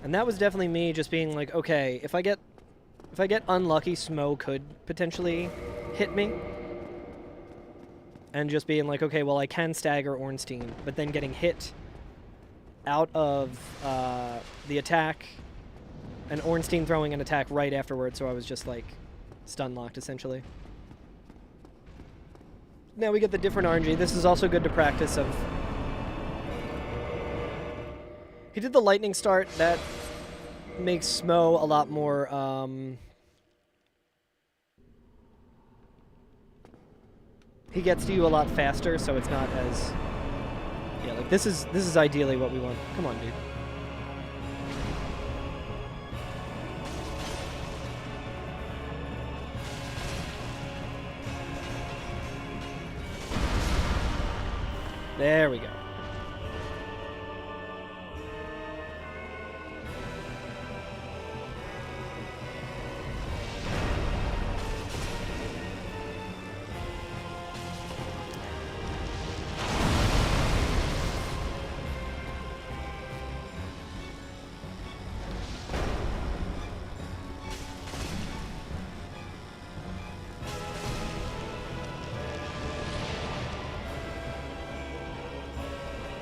And that was definitely me just being like, okay, if I get unlucky, Smo could potentially hit me. And just being like, okay, well, I can stagger Ornstein, but then getting hit out of the attack, and Ornstein throwing an attack right afterwards, so I was just like, stun locked, essentially. Now we get the different RNG. This is also good to practice of... He did the lightning start. That makes Smo a lot more... He gets to you a lot faster, so it's not as... Yeah, like this is ideally what we want. Come on, dude. There we go.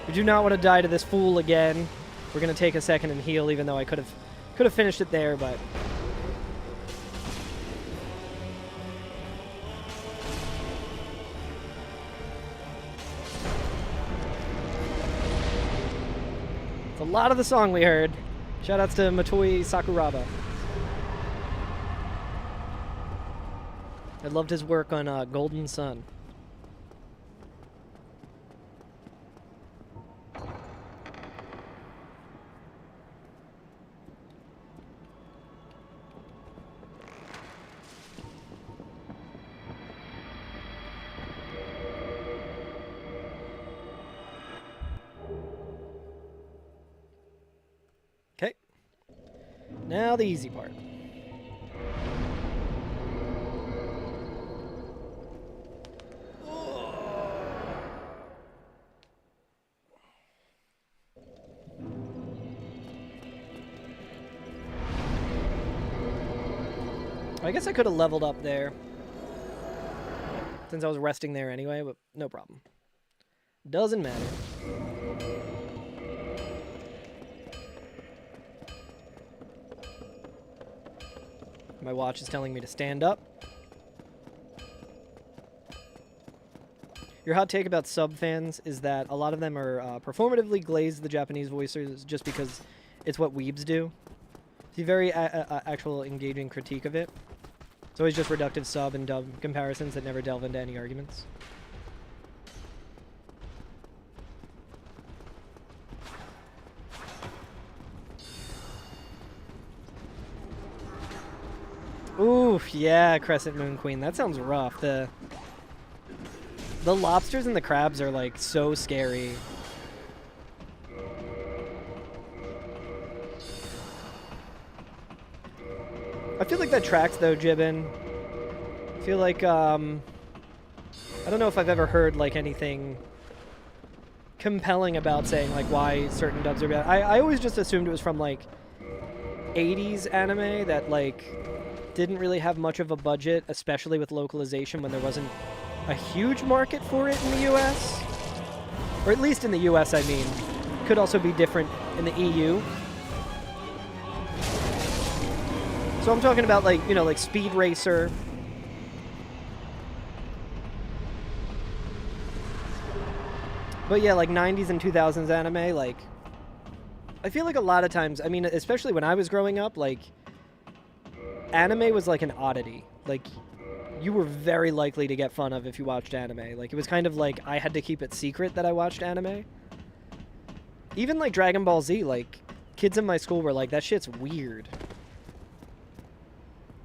We do not want to die to this fool again. We're gonna take a second and heal, even though I could have finished it there, but it's a lot of the song we heard. Shoutouts to Matoi Sakuraba. I loved his work on Golden Sun. Okay. Now the easy part. I guess I could have leveled up there, since I was resting there anyway, but no problem. Doesn't matter. My watch is telling me to stand up. Your hot take about sub fans is that a lot of them are performatively glaze the Japanese voices just because it's what weebs do. It's a very actual engaging critique of it. It's always just reductive sub and dub comparisons that never delve into any arguments. Oof, yeah, Crescent Moon Queen. That sounds rough. The lobsters and the crabs are like so scary. I feel like that tracks though, Jibbin. I feel like I don't know if I've ever heard like anything compelling about saying like why certain dubs are bad. I always just assumed it was from like 80s anime that like didn't really have much of a budget, especially with localization when there wasn't a huge market for it in the US. Or at least in the US, I mean. Could also be different in the EU. So I'm talking about like, you know, like Speed Racer. But yeah, like 90s and 2000s anime, like I feel like a lot of times, I mean, especially when I was growing up, like anime was like an oddity. Like you were very likely to get fun of if you watched anime. Like it was kind of like I had to keep it secret that I watched anime. Even like Dragon Ball Z, like kids in my school were like, that shit's weird.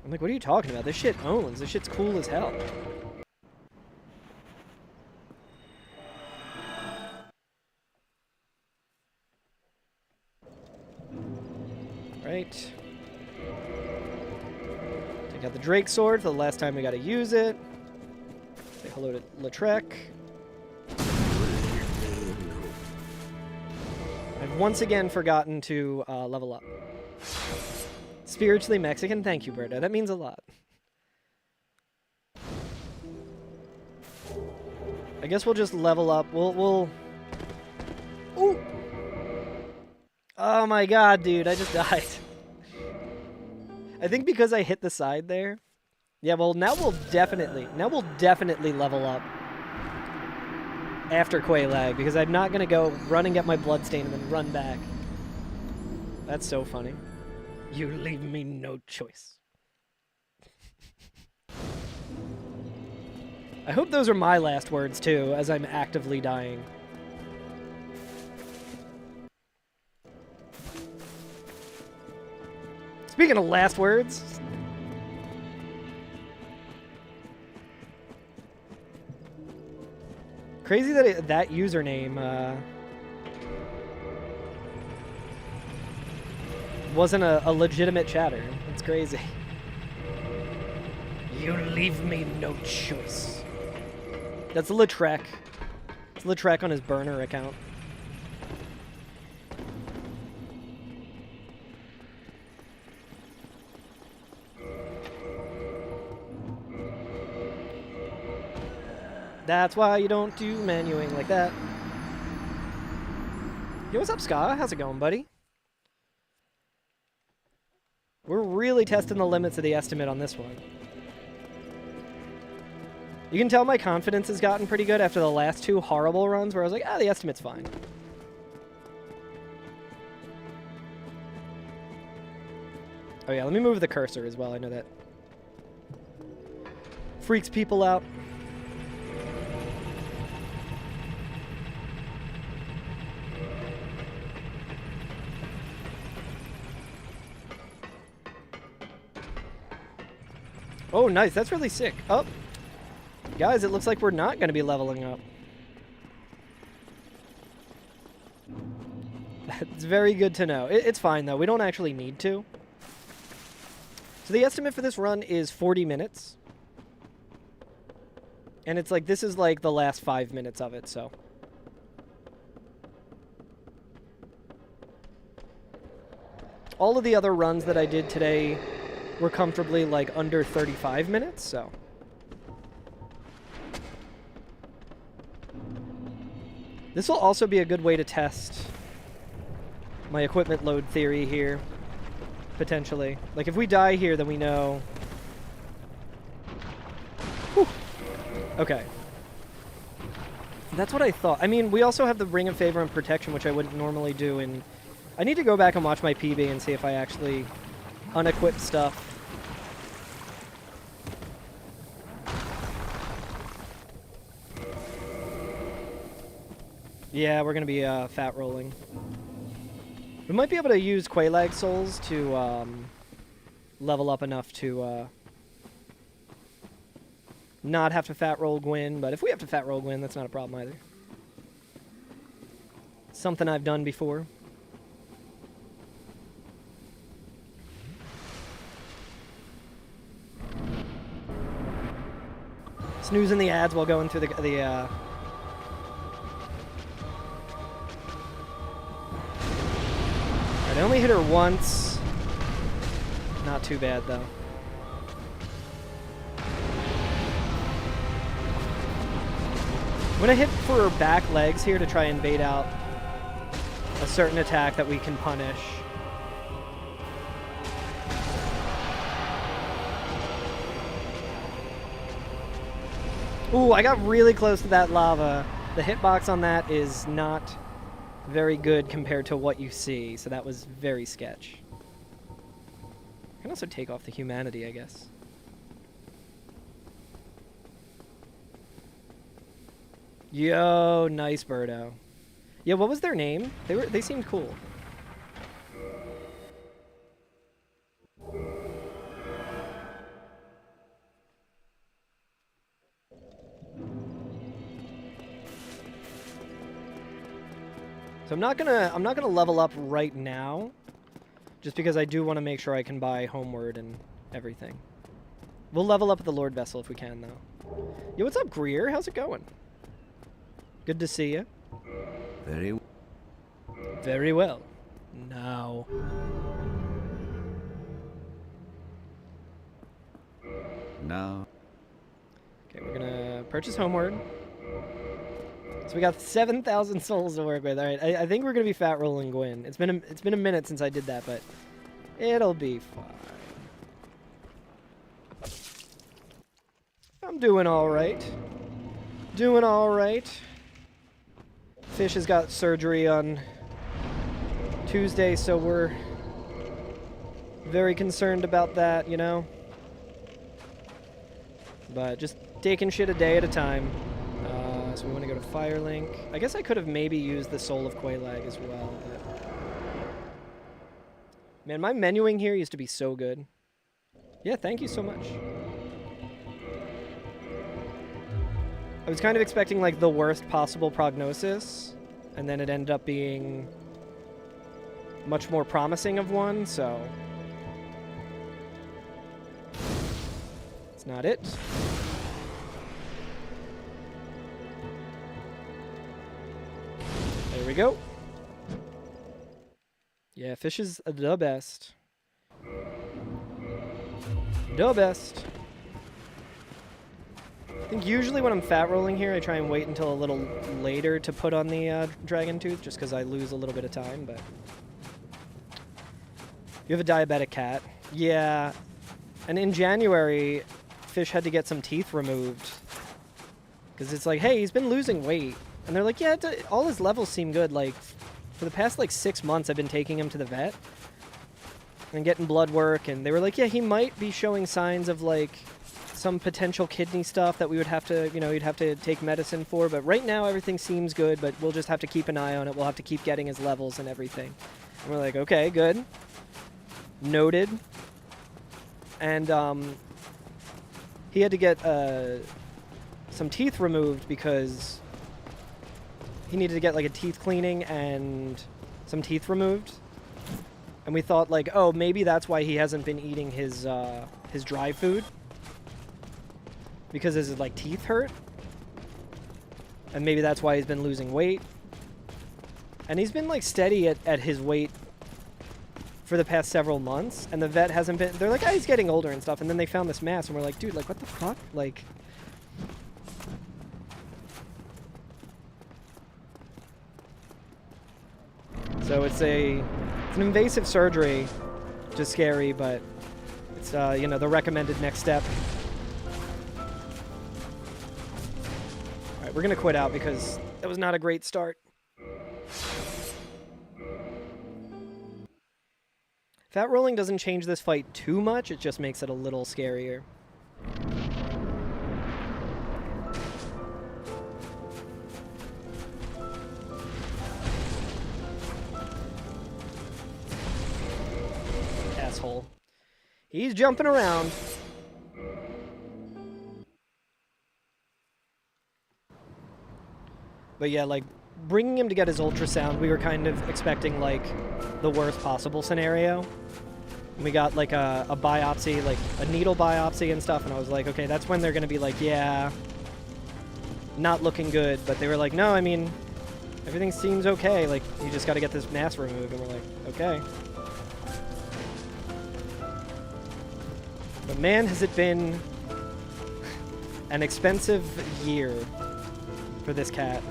I'm like, what are you talking about? This shit owns. This shit's cool as hell. Right. Take out the Drake sword for the last time we gotta use it. Say hello to Lautrec. I've once again forgotten to level up. Spiritually Mexican? Thank you, Berto. That means a lot. I guess we'll just level up. We'll... Ooh! Oh my god, dude. I just died. I think because I hit the side there, Yeah, well, now we'll definitely level up after Quaalag, because I'm not going to go run and get my bloodstain and then run back. That's so funny. You leave me no choice. I hope those are my last words, too, as I'm actively dying. Speaking of last words... Crazy that that username wasn't a legitimate chatter. It's crazy. You leave me no choice. That's Lautrec. It's Lautrec on his burner account. That's why you don't do menuing like that. Yo, what's up, Ska? How's it going, buddy? We're really testing the limits of the estimate on this one. You can tell my confidence has gotten pretty good after the last two horrible runs where I was like, ah, the estimate's fine. Oh yeah, let me move the cursor as well. I know that freaks people out. Oh, nice. That's really sick. Oh. Guys, it looks like we're not going to be leveling up. It's very good to know. It's fine, though. We don't actually need to. So the estimate for this run is 40 minutes. And it's like, this is like the last 5 minutes of it, so. All of the other runs that I did today were comfortably like under 35 minutes, so. This will also be a good way to test my equipment load theory here, potentially. Like, if we die here, then we know... Whew. Okay. That's what I thought. I mean, we also have the Ring of Favor and Protection, which I wouldn't normally do, and I need to go back and watch my PB and see if I actually unequip stuff. Yeah, we're going to be fat rolling. We might be able to use Quaalag souls to level up enough to not have to fat roll Gwyn, but if we have to fat roll Gwyn, that's not a problem either. Something I've done before. Snoozing the ads while going through the I only hit her once. Not too bad, though. I'm going to hit for her back legs here to try and bait out a certain attack that we can punish. Ooh, I got really close to that lava. The hitbox on that is not very good compared to what you see, so that was very sketch. I can also take off the humanity, I guess. Yo, nice Birdo. Yeah, what was their name? They seemed cool. So I'm not gonna level up right now, just because I do want to make sure I can buy Homeward and everything. We'll level up at the Lord Vessel if we can, though. Yo, what's up, Greer? How's it going? Good to see you. Very well. Now. No. Okay, we're gonna purchase Homeward. So we got 7,000 souls to work with. All right, I think we're gonna be fat rolling Gwyn. It's been a minute since I did that, but it'll be fine. I'm doing all right. Doing all right. Fish has got surgery on Tuesday, so we're very concerned about that, you know? But just taking shit a day at a time. So we want to go to Firelink. I guess I could have maybe used the Soul of Quelaag as well, but... Man, my menuing here used to be so good. Yeah, thank you so much. I was kind of expecting, like, the worst possible prognosis, and then it ended up being much more promising of one, so... It's not it. There we go. Yeah, fish is the best. The best. I think usually when I'm fat rolling here, I try and wait until a little later to put on the dragon tooth, just because I lose a little bit of time, but... You have a diabetic cat. Yeah. And in January, fish had to get some teeth removed. Because it's like, hey, he's been losing weight. And they're like, yeah, all his levels seem good. Like, for the past, like, 6 months, I've been taking him to the vet. And getting blood work. And they were like, yeah, he might be showing signs of, like, some potential kidney stuff that we would have to, you know, you'd have to take medicine for. But right now, everything seems good. But we'll just have to keep an eye on it. We'll have to keep getting his levels and everything. And we're like, okay, good. Noted. And, he had to get, some teeth removed because he needed to get, like, a teeth cleaning and some teeth removed. And we thought, like, oh, maybe that's why he hasn't been eating his dry food. Because his, like, teeth hurt. And maybe that's why he's been losing weight. And he's been, like, steady at his weight for the past several months. And the vet hasn't been... They're like, oh, he's getting older and stuff. And then they found this mass, and we're like, dude, like, what the fuck? Like... So it's an invasive surgery, which is scary, but it's, you know, the recommended next step. Alright, we're gonna quit out because that was not a great start. Fat rolling doesn't change this fight too much, it just makes it a little scarier. Asshole. He's jumping around. But yeah, like, bringing him to get his ultrasound, we were kind of expecting, like, the worst possible scenario. And we got, like, a biopsy, like, a needle biopsy and stuff, and I was like, okay, that's when they're gonna be like, yeah, not looking good. But they were like, no, I mean, everything seems okay. Like, you just gotta get this mass removed. And we're like, okay. But man, has it been an expensive year for this cat.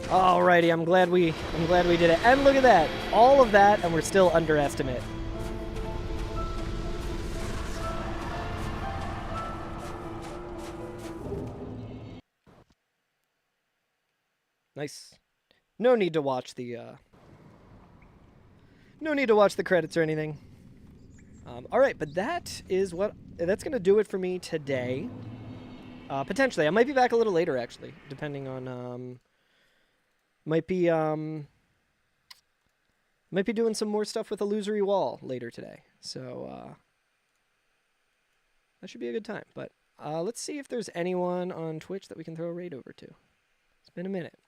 Alrighty, I'm glad we did it. And look at that. All of that, and we're still underestimate. Nice. No need to watch the credits or anything. Alright, but that's gonna do it for me today. Potentially. I might be back a little later, actually, depending on, might be doing some more stuff with Illusory Wall later today. So, that should be a good time. But, let's see if there's anyone on Twitch that we can throw a raid over to. It's been a minute.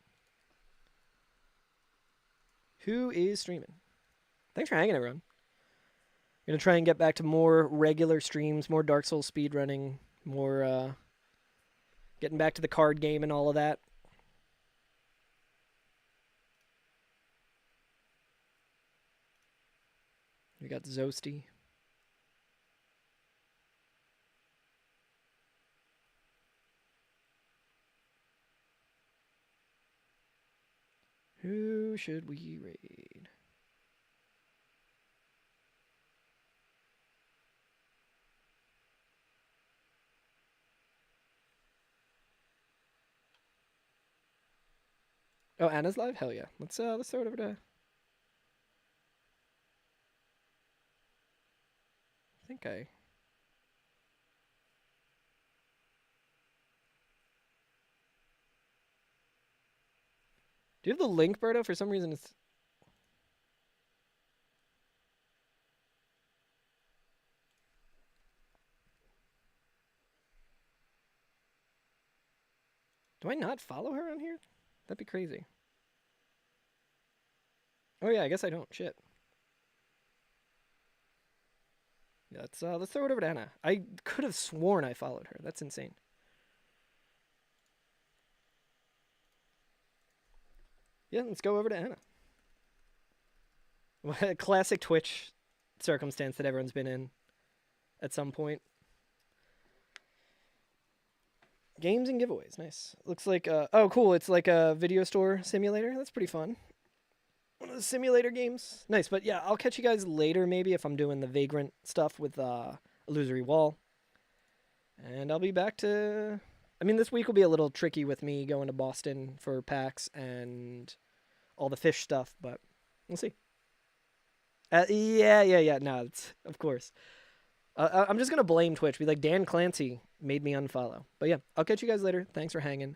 Who is streaming? Thanks for hanging, everyone. I'm going to try and get back to more regular streams, more Dark Souls speedrunning, more, getting back to the card game and all of that. We got Zosty. Who should we raid? Oh, Anna's live? Hell yeah. Let's throw it over to. I think I. Do you have the link, Berto? For some reason it's. Do I not follow her on here? That'd be crazy. Oh yeah, I guess I don't. Shit. Yeah, let's throw it over to Anna. I could have sworn I followed her. That's insane. Yeah, let's go over to Anna. A classic Twitch circumstance that everyone's been in at some point. Games and giveaways, nice. Looks like oh cool, it's like a video store simulator. That's pretty fun. One of the simulator games. Nice, but yeah, I'll catch you guys later maybe if I'm doing the Vagrant stuff with Illusory Wall. And I'll be back to I mean this week will be a little tricky with me going to Boston for PAX and all the fish stuff, but we'll see. Yeah. No, it's of course. I'm just gonna blame Twitch. Be like, Dan Clancy made me unfollow. But yeah, I'll catch you guys later. Thanks for hanging.